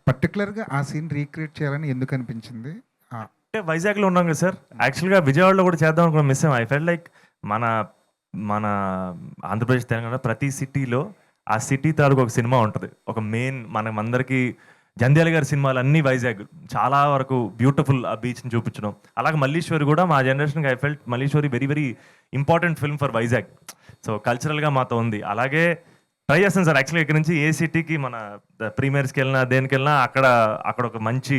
పర్టికులర్గా ఆ సీన్ రీక్రియేట్ చేయాలని ఎందుకు అనిపించింది? అంటే వైజాగ్లో ఉన్నాం కదా సార్, యాక్చువల్గా విజయవాడలో కూడా చేద్దాం అనుకున్న మిస్ అయ్యాం. ఐ ఫెల్ట్ లైక్ మన ఆంధ్రప్రదేశ్, తెలంగాణ ప్రతి సిటీలో ఆ సిటీ తాలూకు ఒక సినిమా ఉంటుంది. ఒక మెయిన్ మనం అందరికీ జంధ్యాల గారి సినిమాలు అన్నీ వైజాగ్ చాలా వరకు బ్యూటిఫుల్ ఆ బీచ్ని చూపించడం. అలాగే మల్లీశ్వరి కూడా మా జనరేషన్కి I felt Malleswari very important film for Vizag. So కల్చరల్గా మాతో ఉంది. అలాగే ట్రై చేస్తాను సార్. యాక్చువల్గా ఇక్కడ నుంచి ఏ సిటీకి మన ప్రీమియర్స్కి వెళ్ళినా దేనికి వెళ్ళినా అక్కడ ఒక మంచి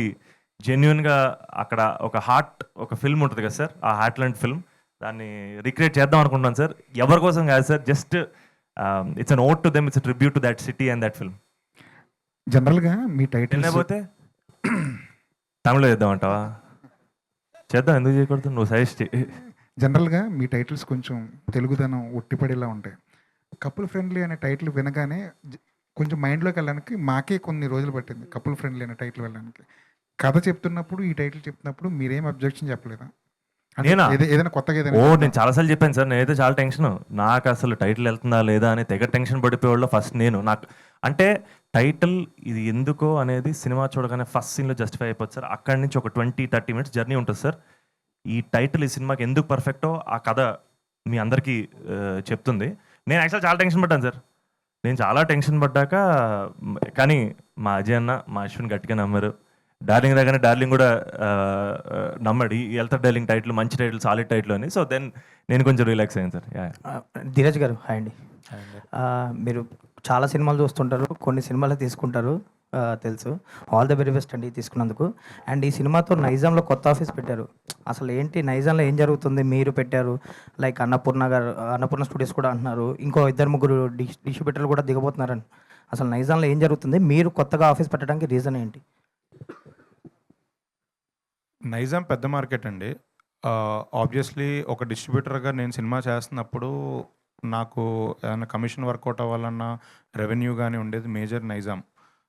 జెన్యున్గా అక్కడ ఒక ఫిల్మ్ ఉంటుంది కదా సార్, ఆ హార్ట్లాండ్ ఫిల్మ్, దాన్ని రిక్రియేట్ చేద్దాం అనుకుంటున్నాను సార్. ఎవరి కోసం కాదు sir, just it's an vote to them, it's a tribute to that city and that film. జనరల్గా మీ టైటిల్ లేకపోతే తమిళలో చేద్దామంటావా? చేద్దాం, ఎందుకు చేయకూడదు? నువ్వు సజెస్ట్ చేయి. జనరల్గా మీ టైటిల్స్ కొంచెం తెలుగుదనం ఉట్టిపడేలా ఉంటాయి. కపుల్ ఫ్రెండ్లీ అనే టైటిల్ వినగానే కొంచెం మైండ్లోకి వెళ్ళడానికి మాకే కొన్ని రోజులు పట్టింది. కపుల్ ఫ్రెండ్లీ అనే టైటిల్ వెళ్ళడానికి కథ చెప్తున్నప్పుడు, ఈ టైటిల్ చెప్తున్నప్పుడు మీరేం అబ్జెక్షన్ చెప్పలేదా? నేనా? ఏదైనా కొత్తగా నేను చాలాసార్లు చెప్పాను సార్, నేనైతే చాలా టెన్షన్. నాకు అసలు టైటిల్ వెళ్తుందా లేదా అని తెగ టెన్షన్ పడిపోయేవాళ్ళు ఫస్ట్ నాకు. అంటే టైటిల్ ఇది ఎందుకో అనేది సినిమా చూడగానే ఫస్ట్ సీన్లో జస్టిఫై అయిపోతుంది సార్. అక్కడి నుంచి ఒక 20-30 మినిట్స్ జర్నీ ఉంటుంది సార్. ఈ టైటిల్ ఈ సినిమాకి ఎందుకు పర్ఫెక్టో ఆ కథ మీ అందరికీ చెప్తుంది. నేను యాక్చువల్ చాలా టెన్షన్ పడ్డాను సార్. నేను చాలా టెన్షన్ పడ్డాక కానీ మా అజయ్ అన్న, మా అశ్విన్ గట్టిగా నమ్మారు. డార్లింగ్ రాగానే డార్లింగ్ కూడా నమ్మాడు, ఈ వెళ్తారు డార్లింగ్ టైటిల్ మంచి టైటిల్, సాలిడ్ టైటిల్ అని. సో దెన్ నేను కొంచెం రిలాక్స్ అయ్యాను సార్. ధీరజ్ గారు హాయ్ అండి. మీరు చాలా సినిమాలు చూస్తుంటారు, కొన్ని సినిమాలు తీసుకుంటారు, తెలుసు. ఆల్ ద వెరీ బెస్ట్ అండి తీసుకున్నందుకు. అండ్ ఈ సినిమాతో నైజాంలో కొత్త ఆఫీస్ పెట్టారు. అసలు ఏంటి నైజాంలో ఏం జరుగుతుంది? మీరు పెట్టారు, లైక్ అన్నపూర్ణ స్టూడియోస్ కూడా అంటున్నారు, ఇంకో 2-3 డిస్ట్రిబ్యూటర్లు కూడా దిగబోతున్నారని. అసలు నైజాంలో ఏం జరుగుతుంది? మీరు కొత్తగా ఆఫీస్ పెట్టడానికి రీజన్ ఏంటి? నైజాం పెద్ద మార్కెట్ అండి. ఆబ్వియస్లీ ఒక డిస్ట్రిబ్యూటర్గా నేను సినిమా చేస్తున్నప్పుడు నాకు ఏమైనా కమిషన్ వర్కౌట్ అవ్వాలన్నా రెవెన్యూ కానీ ఉండేది మేజర్ నైజాం.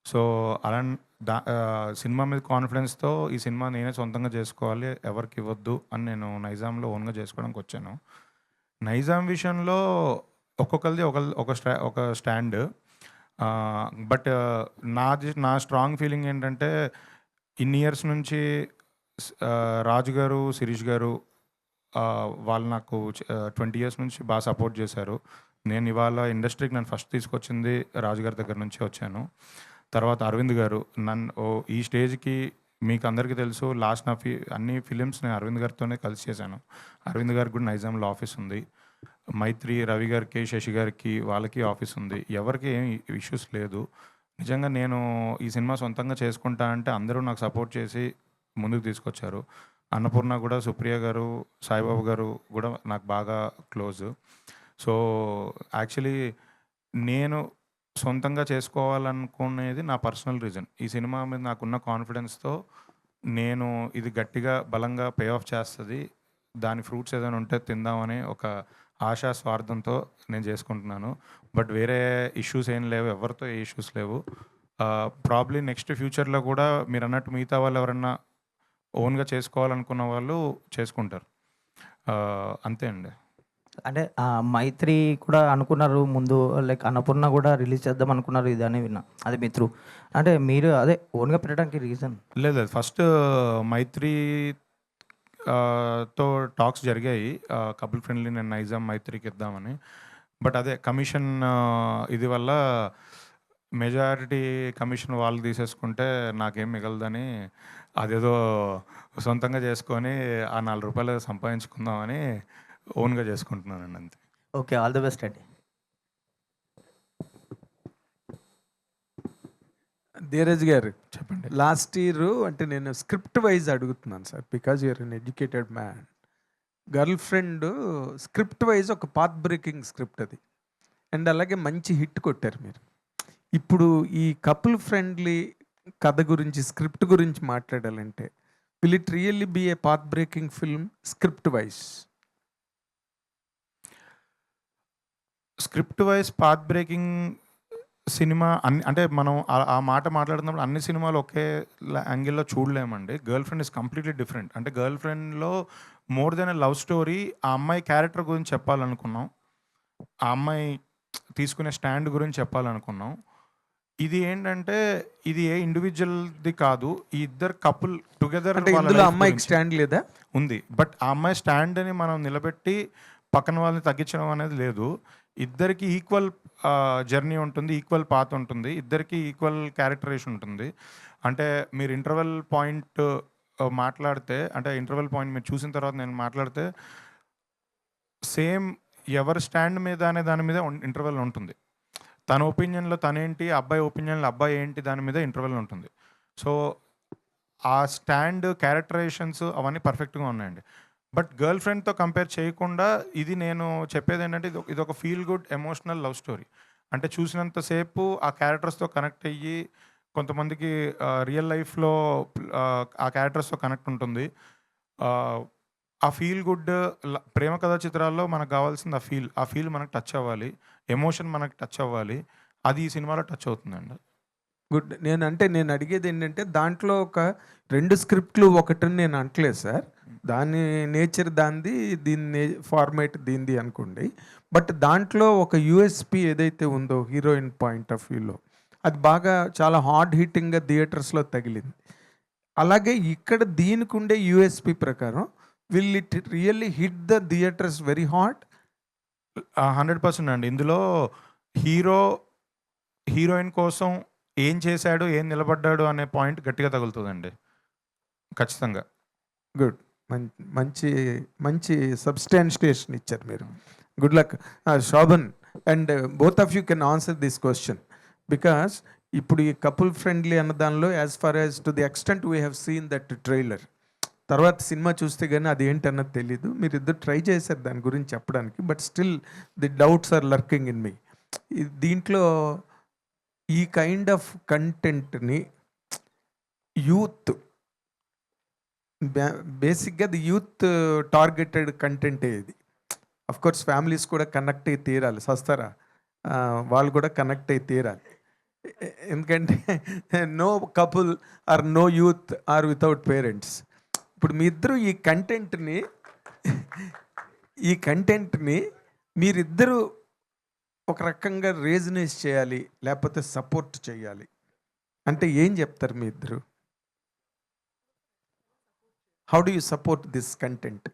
సో అలా సినిమా మీద కాన్ఫిడెన్స్తో ఈ సినిమా నేనే సొంతంగా చేసుకోవాలి, ఎవరికి ఇవ్వద్దు అని నేను నైజాంలో ఓన్గా చేసుకోవడానికి వచ్చాను. నైజాం విషయంలో ఒక్కొక్కరిది ఒక స్టాండ్. బట్ నా స్ట్రాంగ్ ఫీలింగ్ ఏంటంటే ఇన్ని ఇయర్స్ నుంచి రాజు గారు, శిరీష్ గారు వాళ్ళు నాకు 20 ఇయర్స్ నుంచి బాగా సపోర్ట్ చేశారు. నేను ఇవాళ ఇండస్ట్రీకి నన్ను ఫస్ట్ తీసుకొచ్చింది రాజు గారి దగ్గర నుంచి వచ్చాను. తర్వాత అరవింద్ గారు నన్ను ఈ స్టేజ్కి మీకు అందరికీ తెలుసు, లాస్ట్ నా అన్ని ఫిలిమ్స్ నేను అరవింద్ గారితోనే కలిసి చేశాను. అరవింద్ గారికి కూడా నైజాంలో ఆఫీస్ ఉంది. మైత్రి, రవి గారికి, శశి గారికి వాళ్ళకి ఆఫీస్ ఉంది. ఎవరికి ఏం ఇష్యూస్ లేదు. నిజంగా నేను ఈ సినిమా సొంతంగా చేసుకుంటా అంటే అందరూ నాకు సపోర్ట్ చేసి ముందుకు తీసుకొచ్చారు. అన్నపూర్ణ కూడా, సుప్రియ గారు, సాయిబాబు గారు కూడా నాకు బాగా క్లోజ్. సో యాక్చువల్లీ నేను సొంతంగా చేసుకోవాలనుకునేది నా పర్సనల్ రీజన్. ఈ సినిమా మీద నాకున్న కాన్ఫిడెన్స్తో నేను ఇది గట్టిగా బలంగా పే ఆఫ్ చేస్తుంది, దాని ఫ్రూట్స్ ఏదైనా ఉంటే తిందామని ఒక ఆశా స్వార్థంతో నేను చేసుకుంటున్నాను. బట్ వేరే ఇష్యూస్ ఏం లేవు, ఎవరితో ఏ ఇష్యూస్ లేవు. ప్రాబ్లీ నెక్స్ట్ ఫ్యూచర్లో కూడా మీరు అన్నట్టు మిగతా వాళ్ళు ఎవరన్నా ఓన్గా చేసుకోవాలనుకున్న వాళ్ళు చేసుకుంటారు. అంతే అండి. అంటే మైత్రి కూడా అనుకున్నారు ముందు, లైక్ అన్నపూర్ణ కూడా రిలీజ్ చేద్దాం అనుకున్నారు, ఇది అని విన్నా. అదే మిత్రు అంటే మీరు అదే ఓన్గా పెట్టడానికి రీజన్? లేదు, ఫస్ట్ మైత్రి తో టాక్స్ జరిగాయి, కపుల్ ఫ్రెండ్లీ నేను నైజాం మైత్రికి ఇద్దామని. బట్ అదే కమిషన్ ఇది వల్ల మెజారిటీ కమిషన్ వాళ్ళు తీసేసుకుంటే నాకేం మిగలదని అదేదో సొంతంగా చేసుకొని ఆ 4 రూపాయలు సంపాదించుకుందామని ఓన్గా చేసుకుంటున్నానండి, అంతే. ఓకే, ఆల్ ది బెస్ట్ అండి. ధీరజ్ గారు చెప్పండి. లాస్ట్ ఇయర్ అంటే నేను స్క్రిప్ట్ వైజ్ అడుగుతున్నాను sir, because you're an educated man. Girlfriend script wise ఒక పాత్ బ్రేకింగ్ స్క్రిప్ట్ అది, అండ్ అలాగే మంచి హిట్ కొట్టారు మీరు. ఇప్పుడు ఈ కపుల్ ఫ్రెండ్లీ కథ గురించి, స్క్రిప్ట్ గురించి మాట్లాడాలంటే will it really be a path breaking film script wise? Script wise path breaking cinema అంటే మనం ఆ మాట మాట్లాడుతున్నప్పుడు అన్ని సినిమాలు ఒకే యాంగిల్లో చూడలేమండి. Girlfriend is completely different. అంటే గర్ల్ ఫ్రెండ్లో more than a love story, ఆ అమ్మాయి క్యారెక్టర్ గురించి చెప్పాలనుకున్నాం, ఆ అమ్మాయి తీసుకునే స్టాండ్ గురించి చెప్పాలనుకున్నాం. ఇది ఏంటంటే ఇది ఏ ఇండివిజువల్ది కాదు, ఈ ఇద్దరు కపుల్ టుగెదర్. అంటే ఇందులో అమ్మాయికి స్టాండ్ లేదా? ఉంది, బట్ ఆ అమ్మాయి స్టాండ్ని మనం నిలబెట్టి పక్కన వాళ్ళని తగ్గించడం అనేది లేదు. ఇద్దరికి ఈక్వల్ జర్నీ ఉంటుంది, ఈక్వల్ పాత్ ఉంటుంది, ఇద్దరికి ఈక్వల్ క్యారెక్టరేషన్ ఉంటుంది. అంటే మీరు ఇంటర్వెల్ పాయింట్ మాట్లాడితే, అంటే ఇంటర్వెల్ పాయింట్ మీరు చూసిన తర్వాత నేను మాట్లాడితే సేమ్ ఎవరి స్టాండ్ మీద అనే దాని మీద ఇంటర్వెల్ ఉంటుంది. తన ఒపీనియన్లో తనేంటి, అబ్బాయి ఒపీనియన్లో అబ్బాయి ఏంటి, దాని మీద ఇంటర్వెల్ ఉంటుంది. సో ఆ స్టాండ్, క్యారెక్టరైజేషన్స్ అవన్నీ పర్ఫెక్ట్గా ఉన్నాయండి. బట్ గర్ల్ ఫ్రెండ్తో కంపేర్ చేయకుండా ఇది నేను చెప్పేది ఏంటంటే ఇది ఒక feel good emotional love story. అంటే చూసినంతసేపు ఆ క్యారెక్టర్స్తో కనెక్ట్ అయ్యి, కొంతమందికి రియల్ లైఫ్లో ఆ క్యారెక్టర్స్తో కనెక్ట్ ఉంటుంది. ఆ ఫీల్ గుడ్ ప్రేమ కథా చిత్రాల్లో మనకు కావాల్సింది ఆ ఫీల్ మనకు టచ్ అవ్వాలి, ఎమోషన్ మనకు టచ్ అవ్వాలి. అది ఈ సినిమాలో టచ్ అవుతుందండి. గుడ్. నేను అడిగేది ఏంటంటే దాంట్లో ఒక 2 స్క్రిప్ట్లు ఒకటని నేను అంటలేదు సార్. దాని నేచర్ దానిది, దీని ఫార్మేట్ దీనిది అనుకోండి. బట్ దాంట్లో ఒక యూఎస్పి ఏదైతే ఉందో హీరోయిన్ పాయింట్ ఆఫ్ వ్యూలో, అది బాగా చాలా హార్డ్ హిట్టింగ్గా థియేటర్స్లో తగిలింది. అలాగే ఇక్కడ దీనికి ఉండే యూఎస్పి ప్రకారం will it really hit the theatres very hard? 100% అండి. ఇందులో హీరోయిన్ కోసం ఏం చేశాడు, ఏం నిలబడ్డాడు అనే పాయింట్ గట్టిగా తగులుతుందండి ఖచ్చితంగా. గుడ్. మంచి మంచి సబ్స్టాన్షియేషన్ ఇచ్చారు మీరు. Good luck. Shobhan and both of you can answer this question, because ఇప్పుడు ఈ కపుల్ ఫ్రెండ్లీ అన్న దానిలో as far as to the extent we have seen that trailer, తర్వాత సినిమా చూస్తే కానీ అది ఏంటన్నది తెలీదు. మీరు ఇద్దరు ట్రై చేశారు దాని గురించి చెప్పడానికి, but still the doubts are lurking in me. దీంట్లో ఈ కైండ్ ఆఫ్ కంటెంట్ని యూత్, బేసిక్గా ది యూత్ టార్గెటెడ్ కంటెంటే ఇది. అఫ్ కోర్స్ ఫ్యామిలీస్ కూడా కనెక్ట్ అయ్యి తీరాలి, సస్తారా వాళ్ళు కూడా కనెక్ట్ అయ్యి తీరాలి. ఎందుకంటే no couple or no youth or without parents. ఇప్పుడు మీ ఇద్దరు ఈ కంటెంట్ని మీరిద్దరూ ఒక రకంగా రేజనేస్ చేయాలి, లేకపోతే సపోర్ట్ చేయాలి అంటే ఏం చెప్తారు మీ ఇద్దరు? How do you support this content?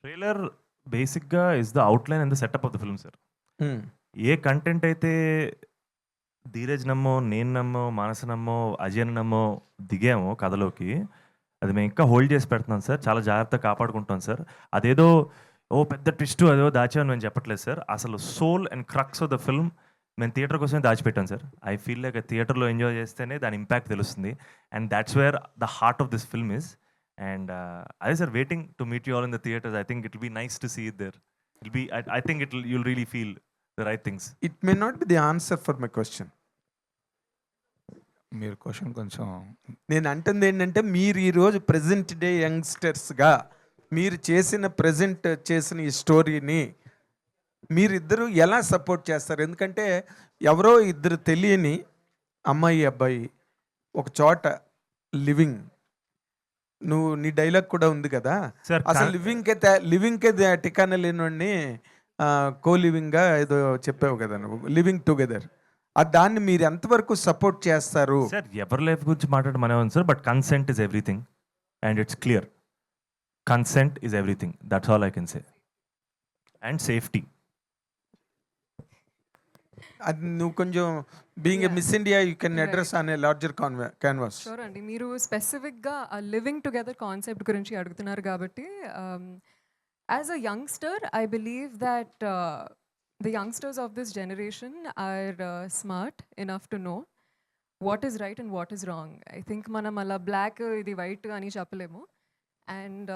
Trailer బేసిక్గా is the outline and the setup of the film sir. ఏ కంటెంట్ అయితే ధీరజ్ నమ్మో, నేను నమ్మో, మానస నమ్మో, అజయన్ నమ్మో దిగామో కథలోకి, అది మేము ఇంకా హోల్డ్ చేసి పెడుతున్నాం సార్. చాలా జాగ్రత్తగా కాపాడుకుంటాం సార్. అదేదో పెద్ద ట్విస్ట్ అదేదో దాచామని మేము చెప్పట్లేదు సార్. అసలు soul and crux of the film మేము థియేటర్ కోసమే దాచిపెట్టాం సార్. ఐ ఫీల్ లైక్ థియేటర్లో ఎంజాయ్ చేస్తేనే దాని ఇంపాక్ట్ తెలుస్తుంది. And that's where the heart of this film is. And అదే sir, waiting to meet you all in the theatres. I think it will be nice to see it there. It be I think you'll really feel the right things. It may not be the answer for my question. మీరు question కొంచెం నేను అంటుంది ఏంటంటే, మీరు ఈరోజు present day యంగ్స్టర్స్గా మీరు present చేసిన ఈ స్టోరీని మీరిద్దరూ ఎలా సపోర్ట్ చేస్తారు? ఎందుకంటే ఎవరో ఇద్దరు తెలియని అమ్మాయి అబ్బాయి ఒక చోట లివింగ్, నీ డైలాగ్ కూడా ఉంది కదా సార్, అసలు లివింగ్కే టికానా లేనివాడిని కో లివింగ్గా ఏదో చెప్పావు కదా నువ్వు, లివింగ్ టుగెదర్. దాన్ని మీరు ఎంతవరకు సపోర్ట్ చేస్తారు? సార్, ఎవరి లైఫ్ గురించి మాట్లాడమనే ఉంది sir, but consent is everything and it's clear. Consent is everything, that's all I can say. And safety. అది నువ్వు కొంచెం being a miss India you can address on a larger canvas. Sure అండి. మీరు స్పెసిఫిక్గా ఆ living together concept గురించి అడుగుతున్నారు కాబట్టి, as a youngster I believe that the youngsters of this generation are smart enough to know what is right and what is wrong. I think manam ala black idi white ani cheppalemu. And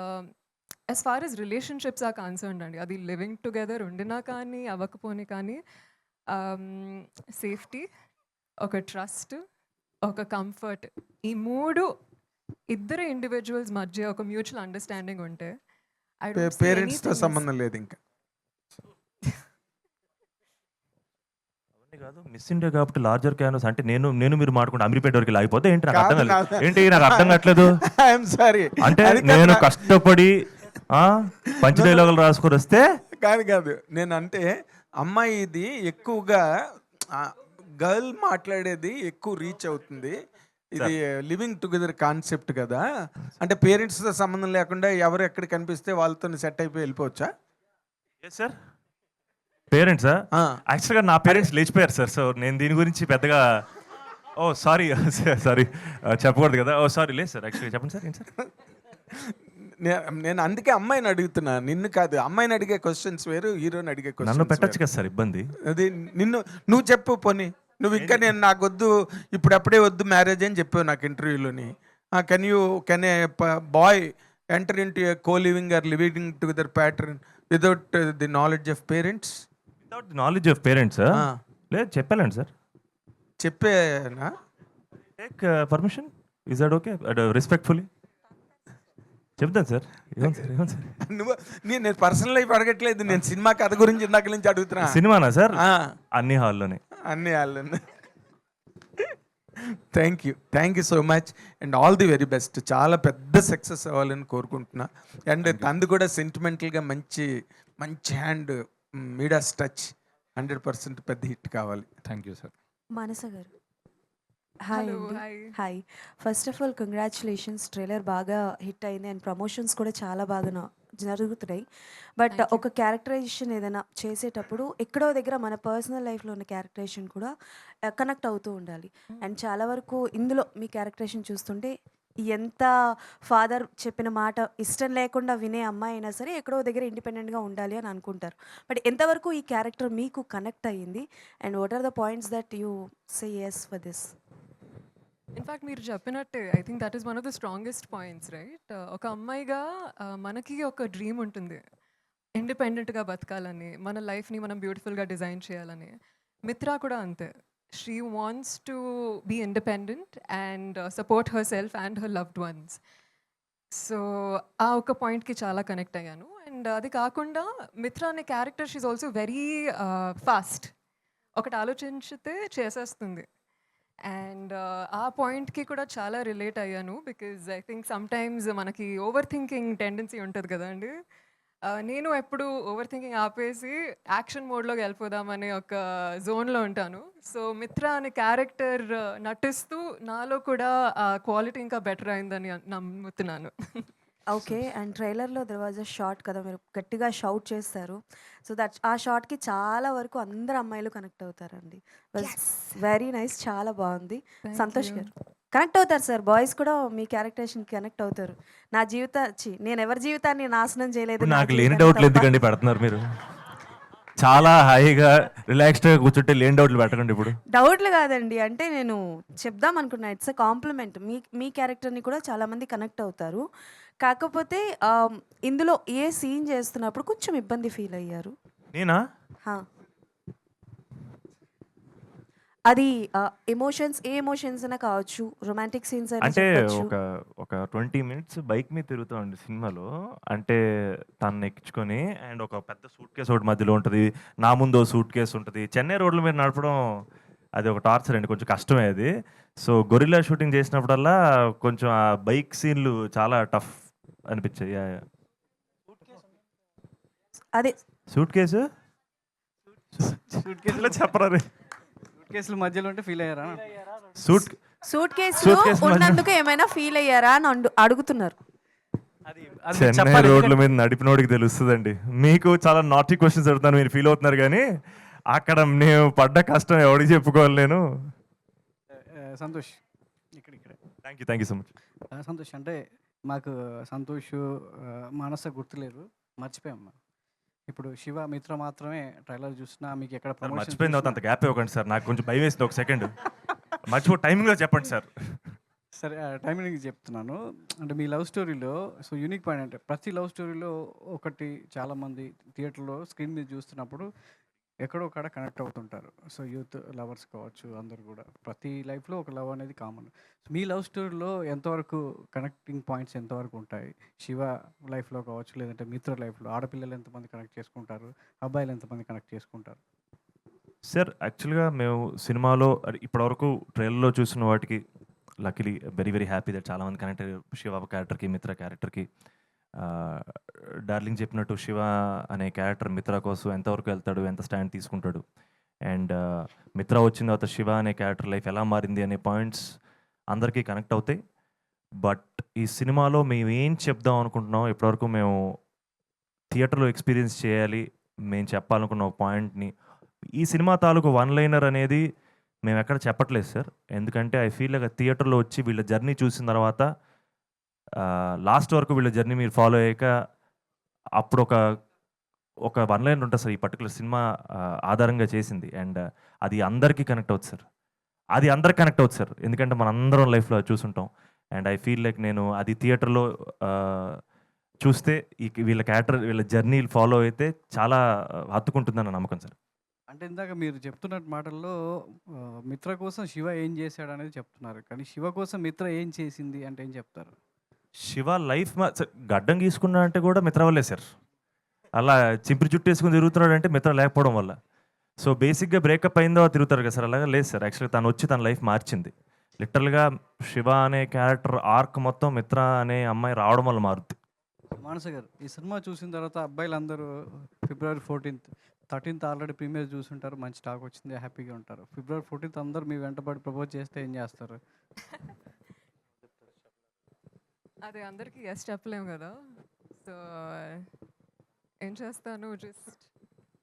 as far as relationships are concerned andi, adi living together undina kaani avakaponi kaani, safety, oka trust, oka comfort, ee moodu iddరు individuals madhya oka mutual understanding unte, I don't see parents తో anything సంబంధం లేదు ఇంకా. కాదు, miss India కాబట్టి larger canvas అంటే నేను మీరు మాట్లాడుకుంటే అమీర్పేట వరకు లాగిపోతే ఏంటి? నాకు అర్థం కాదు, కాలేదు. ఏంటి నాకు అర్థం కావట్లేదు. I'm sorry. అంటే నేను కష్టపడి పంచ్ డైలాగులు రాసుకొని వస్తే కాదు నేను అంటే అమ్మాయి ఇది ఎక్కువగా గర్ల్ మాట్లాడేది ఎక్కువ రీచ్ అవుతుంది. ఇది లివింగ్ టుగెదర్ కాన్సెప్ట్ కదా, అంటే పేరెంట్స్తో సంబంధం లేకుండా ఎవరు ఎక్కడ కనిపిస్తే వాళ్ళతో సెట్ అయిపోయి వెళ్ళిపోవచ్చా? సార్, పేరెంట్సా? యాక్చువల్గా నా పేరెంట్స్ లేచిపోయారు సార్. సో నేను దీని గురించి పెద్దగా సారీ చెప్పకూడదు కదా. సారీ లేదు సార్, యాక్చువల్గా చెప్పండి సార్. ఏంటి సార్? నేను అందుకే అమ్మాయిని అడుగుతున్నా, నిన్ను కాదు. అమ్మాయిని అడిగే క్వశ్చన్స్ వేరు, హీరోని అడిగే నన్ను క్వశ్చన్స్ పెట్టచ్చు కదా సార్, ఇబ్బంది. అది నువ్వు చెప్పు పోనీ. నువ్వు ఇంకా నేను నాకు వద్దు ఇప్పుడప్పుడే వద్దు మ్యారేజ్ అని చెప్పావు నాకు ఇంటర్వ్యూలోని. Can a boy enter into a co living or living together pattern without the knowledge of parents? Without the knowledge of parents లేదు, చెప్పాలండి సార్. చెప్పేనా? Take permission, is that okay? Respectfully చెప్తాను sir. ఏమో sir, నేను personal life అడగట్లేదు, నేను cinema కథ గురించి ఇందాక నుంచి అడుగుతున్నా. సినిమానా సార్? అన్ని హాల్లోనే. అన్ని వాళ్ళని. Thank you so much and all the very best. చాలా పెద్ద సక్సెస్ అవ్వాలని కోరుకుంటున్నా. అండ్ అందు కూడా సెంటిమెంటల్గా మంచి హ్యాండ్ మీడాస్ టచ్ 100% పెద్ద హిట్ కావాలి. Thank you sir. మానస గారు హాయ్ Hello, అండి. hi. Hi. First of all congratulations, trailer బాగా హిట్ అయింది అండ్ ప్రమోషన్స్ కూడా చాలా బాగా జరుగుతున్నాయి. బట్ ఒక క్యారెక్టరైజేషన్ ఏదైనా చేసేటప్పుడు ఎక్కడో దగ్గర మన పర్సనల్ లైఫ్లో ఉన్న క్యారెక్టరైజేషన్ కూడా కనెక్ట్ అవుతూ ఉండాలి. అండ్ చాలా వరకు ఇందులో మీ క్యారెక్టరైజేషన్ చూస్తుంటే ఎంత ఫాదర్ చెప్పిన మాట ఇష్టం లేకుండా వినే అమ్మాయి అయినా సరే ఎక్కడో దగ్గర ఇండిపెండెంట్‌గా ఉండాలి అని అనుకుంటారు. బట్ ఎంతవరకు ఈ క్యారెక్టర్ మీకు కనెక్ట్ అయ్యింది? And what are the points that you say yes for this? In fact మీరు చెప్పినట్టే I think that is one of the strongest points right. ఒక అమ్మాయిగా మనకి ఒక డ్రీమ్ ఉంటుంది ఇండిపెండెంట్గా బతకాలని, మన లైఫ్ని మనం బ్యూటిఫుల్గా డిజైన్ చేయాలని. మిత్ర కూడా అంతే. She wants to be independent and support herself and her loved ones. So ఆ ఒక పాయింట్కి చాలా కనెక్ట్ అయ్యాను. అండ్ అది కాకుండా మిత్ర అనే character she's also very fast. ఒకటి ఆలోచించితే చేసేస్తుంది. అండ్ ఆ పాయింట్కి కూడా చాలా రిలేట్ అయ్యాను బికాజ్ ఐ థింక్ సమ్టైమ్స్ మనకి ఓవర్ థింకింగ్ టెండెన్సీ ఉంటుంది కదండి. నేను ఎప్పుడు ఓవర్ థింకింగ్ ఆపేసి యాక్షన్ మోడ్లోకి వెళ్ళిపోదామనే ఒక జోన్లో ఉంటాను. సో మిత్ర అనే క్యారెక్టర్ నటిస్తూ నాలో కూడా ఆ క్వాలిటీ ఇంకా బెటర్ అయిందని నమ్ముతున్నాను. ఓకే. అండ్ ట్రైలర్‌లో దేర్ వాస్ ఎ షాట్ కదా! మీరు గట్టిగా షౌట్ చేస్తారు. సో దట్ ఆ షాట్‌కి చాలా వరకు అందరు అమ్మాయిలు కనెక్ట్ అవుతారండి. Was very nice. చాలా బాగుంది. Thank Santosh you. గారు కనెక్ట్ అవుతారు సార్. బాయ్స్ కూడా మీ క్యారెక్టరేషన్‌కి కనెక్ట్ అవుతారు. నా జీవిత నేను ఎవరి జీవితాన్ని నాశనం చేయలేదు. ఇప్పుడు నా నాకు లేని జీవితాన్ని డౌట్లు తప్ప. ఎందుకండి పెడుతున్నారు మీరు? చాలా హాయిగా రిలాక్స్డ్గా కూర్చుంటే లేని డౌట్లు పెట్టకండి ఇప్పుడు. డౌట్లు కాదండి. అంటే నేను చెప్దాం అనుకున్నా. It's a compliment. మీ క్యారెక్టర్‌ని కూడా చాలామంది కనెక్ట్ అవుతారు. కాకపోతే ఇందులో ఏ సీన్ చేస్తున్నప్పుడు కొంచెం ఇబ్బంది ఫీల్ అయ్యారు? నేనా? హా! అది ఎమోషన్స్ ఏ ఎమోషన్స్ అయినా కావచ్చు. రొమాంటిక్ సీన్స్ అయినా అంటే చెప్పొచ్చు. ఒక 20 మినిట్స్ బైక్ మీద తిరుగుతామండి సినిమాలో. అంటే తనని ఎక్కించుకొని అండ్ ఒక పెద్ద సూట్ కేస్ ఒకటి మధ్యలో ఉంటుంది. నా ముందు సూట్ కేస్ ఉంటుంది. చెన్నై రోడ్ల మీద నడపడం అది ఒక టార్చర్ అండి. కొంచెం కష్టమే అది. సో గొరిల్లా షూటింగ్ చేసినప్పుడల్లా కొంచెం ఆ బైక్ సీన్లు చాలా టఫ్ అనిపించాయి. అదే సూట్ కేసు సూట్ కేసులు చెప్పరా రే? సూట్ కేసులు మధ్యలో ఉంటే ఫీల్ అయ్యారా? సూట్ సూట్ కేసులో కేసు ఉన్నందుకు ఏమైనా ఫీల్ అయ్యారా అని అడుగుతున్నారు. అది అది చెన్నై చెప్పాలి. రోడ్ల మీద నడిపినోడికి తెలుస్తుందండి. మీకు చాలా నాటీ క్వశ్చన్స్ అడుగుతాను, మీరు ఫీల్ అవుతున్నారు కానీ అక్కడ నేను పడ్డ కష్టం ఎవరికి చెప్పుకోవాలి నేను. సంతోష్ ఇక్కడ thank you so much. Santosh అంటే మాకు సంతోష్ మానస గుర్తులేరు, మర్చిపోయాం. ఇప్పుడు శివ మిత్ర మాత్రమే ట్రైలర్ చూసినా మీకు ఎక్కడ ప్రమోషన్ మర్చిపోయింది అవుతుంది, అంత గ్యాప్ ఇవ్వకండి సార్. నాకు కొంచెం భయం వేసింది ఒక సెకండ్. మర్చిపో టైమింగ్లో చెప్పండి సార్. సరే టైమింగ్ చెప్తున్నాను. అంటే మీ లవ్ స్టోరీలో సో యూనిక్ పాయింట్ అంటే ప్రతి లవ్ స్టోరీలో ఒకటి చాలామంది థియేటర్లో స్క్రీన్ మీద చూస్తున్నప్పుడు ఎక్కడో ఒకడ కనెక్ట్ అవుతుంటారు. సో యూత్ లవర్స్ కావచ్చు, అందరు కూడా ప్రతి లైఫ్లో ఒక లవ్ అనేది కామన్. మీ లవ్ స్టోరీలో ఎంతవరకు కనెక్టింగ్ పాయింట్స్ ఎంతవరకు ఉంటాయి? శివ లైఫ్లో కావచ్చు, లేదంటే మిత్ర లైఫ్లో ఆడపిల్లలు ఎంతమంది కనెక్ట్ చేసుకుంటారు, అబ్బాయిలు ఎంతమంది కనెక్ట్ చేసుకుంటారు? సార్ యాక్చువల్గా మేము సినిమాలో ఇప్పటివరకు ట్రైలర్లో చూసిన వాటికి luckily very very happy that చాలామంది కనెక్ట్ అయ్యారు. శివ క్యారెక్టర్కి, మిత్ర క్యారెక్టర్కి. డార్లింగ్ చెప్పినట్టు శివ అనే క్యారెక్టర్ మిత్ర కోసం ఎంతవరకు వెళ్తాడు, ఎంత స్టాండ్ తీసుకుంటాడు, అండ్ మిత్ర వచ్చిన తర్వాత శివ అనే క్యారెక్టర్ లైఫ్ ఎలా మారింది అనే పాయింట్స్ అందరికీ కనెక్ట్ అవుతాయి. బట్ ఈ సినిమాలో మేము ఏం చెప్దాం అనుకుంటున్నాం, ఇప్పటివరకు మేము థియేటర్లో ఎక్స్పీరియన్స్ చేయాలి, మేము చెప్పాలనుకున్న ఒక పాయింట్ని ఈ సినిమా తాలూకు వన్ లైనర్ అనేది మేము ఎక్కడ చెప్పట్లేదు సార్. ఎందుకంటే ఐ ఫీల్ లైక్ థియేటర్లో వచ్చి వీళ్ళ జర్నీ చూసిన తర్వాత లాస్ట్ వరకు వీళ్ళ జర్నీ మీరు ఫాలో అయ్యాక అప్పుడు ఒక వన్ లైన్ ఉంటుంది సార్ ఈ పర్టికులర్ సినిమా ఆధారంగా చేసింది. అండ్ అది అందరికీ కనెక్ట్ అవుతుంది సార్. అది అందరికి కనెక్ట్ అవుతుంది సార్, ఎందుకంటే మన అందరం లైఫ్లో చూసుంటాం. అండ్ ఐ ఫీల్ లైక్ నేను అది థియేటర్లో చూస్తే వీళ్ళ క్యారెక్టర్ వీళ్ళ జర్నీలు ఫాలో అయితే చాలా హత్తుకుంటుందని నమ్మకం సార్. అంటే ఇందాక మీరు చెప్తున్నట్టు మాటల్లో మిత్ర కోసం శివ ఏం చేశాడు అనేది చెప్తున్నారు, కానీ శివ కోసం మిత్ర ఏం చేసింది అంటే ఏం చెప్తారు? శివ లైఫ్ గడ్డం గీసుకున్నా అంటే కూడా మిత్ర వల్లే సార్. అలా చింపిరి చుట్టూ వేసుకుని తిరుగుతున్నాడు అంటే మిత్ర లేకపోవడం వల్ల. సో బేసిక్గా బ్రేకప్ అయిందో తిరుగుతారు కదా సార్, అలాగా లేదు సార్. యాక్చువల్గా తను వచ్చి తన లైఫ్ మార్చింది. లిటరల్గా శివ అనే క్యారెక్టర్ ఆర్క్ మొత్తం మిత్ర అనే అమ్మాయి రావడం వల్ల మారుద్ది. మానస గారు ఈ సినిమా చూసిన తర్వాత అబ్బాయిలందరూ February 14th 13th already premier చూసుంటారు, మంచి టాక్ వచ్చింది, హ్యాపీగా ఉంటారు. February 14th అందరూ మీ వెంటబడి ప్రపోజ్ చేస్తే ఏం చేస్తారు? అది అందరికీ ఎస్ చెప్పలేము కదా. సో ఏం చేస్తాను, just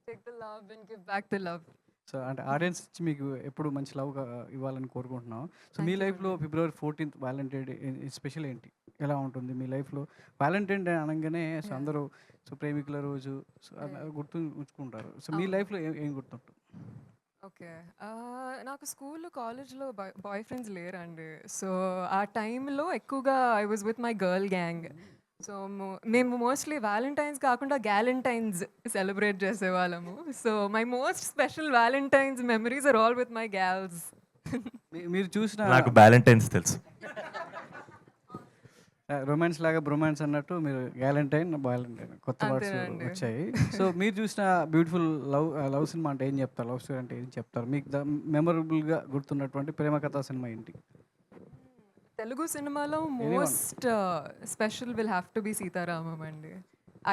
take the love and give back the love. So అంటే ఆడియన్స్ నుంచి మీకు ఎప్పుడు మంచి లవ్ ఇవ్వాలని కోరుకుంటున్నాం. సో Thank మీ you లైఫ్లో ఫిబ్రవరి 14th వ్యాలంటైన్ డే స్పెషల్ ఏంటి, ఎలా ఉంటుంది మీ లైఫ్లో? వ్యాలంటైన్ డే అనగానే సో Yeah. అందరూ సో ప్రేమికుల రోజు సో గుర్తు ఉంచుకుంటారు. సో మీ అవును. లైఫ్లో ఏం గుర్తుంటుంది? ఓకే. నాకు స్కూల్లో, కాలేజ్‌లో బాయ్ ఫ్రెండ్స్ లేరండి. సో, ఆ టైంలో ఎక్కువగా I was with my girl gang. So, మేము మోస్ట్‌లీ వాలంటైన్స్ కాకుండా గ్యాలంటైన్స్ సెలబ్రేట్ చేసేవాళ్ళము. So, my most special valentine's memories are all with my girls. మీరు చూసిన నాకు వ్యాలంటైన్స్ తెలుసు. రొమాన్స్ లాగా బ్రొమాన్స్ అన్నట్టు మీరు గ్యాలంటైన్, బాలంటైన్ కొత్త వర్డ్స్ అంతేనండి. వచ్చాయి. సో మీరు చూసిన బ్యూటిఫుల్ లవ్ సినిమా అంటే ఏం చెప్తారు? లవ్ స్టోరీ అంటే ఏం చెప్తారు? మీకు మెమరబుల్గా గుర్తున్నటువంటి ప్రేమ కథా సినిమా ఏంటి? తెలుగు సినిమాలో most special will have to be Sitaramam అండి.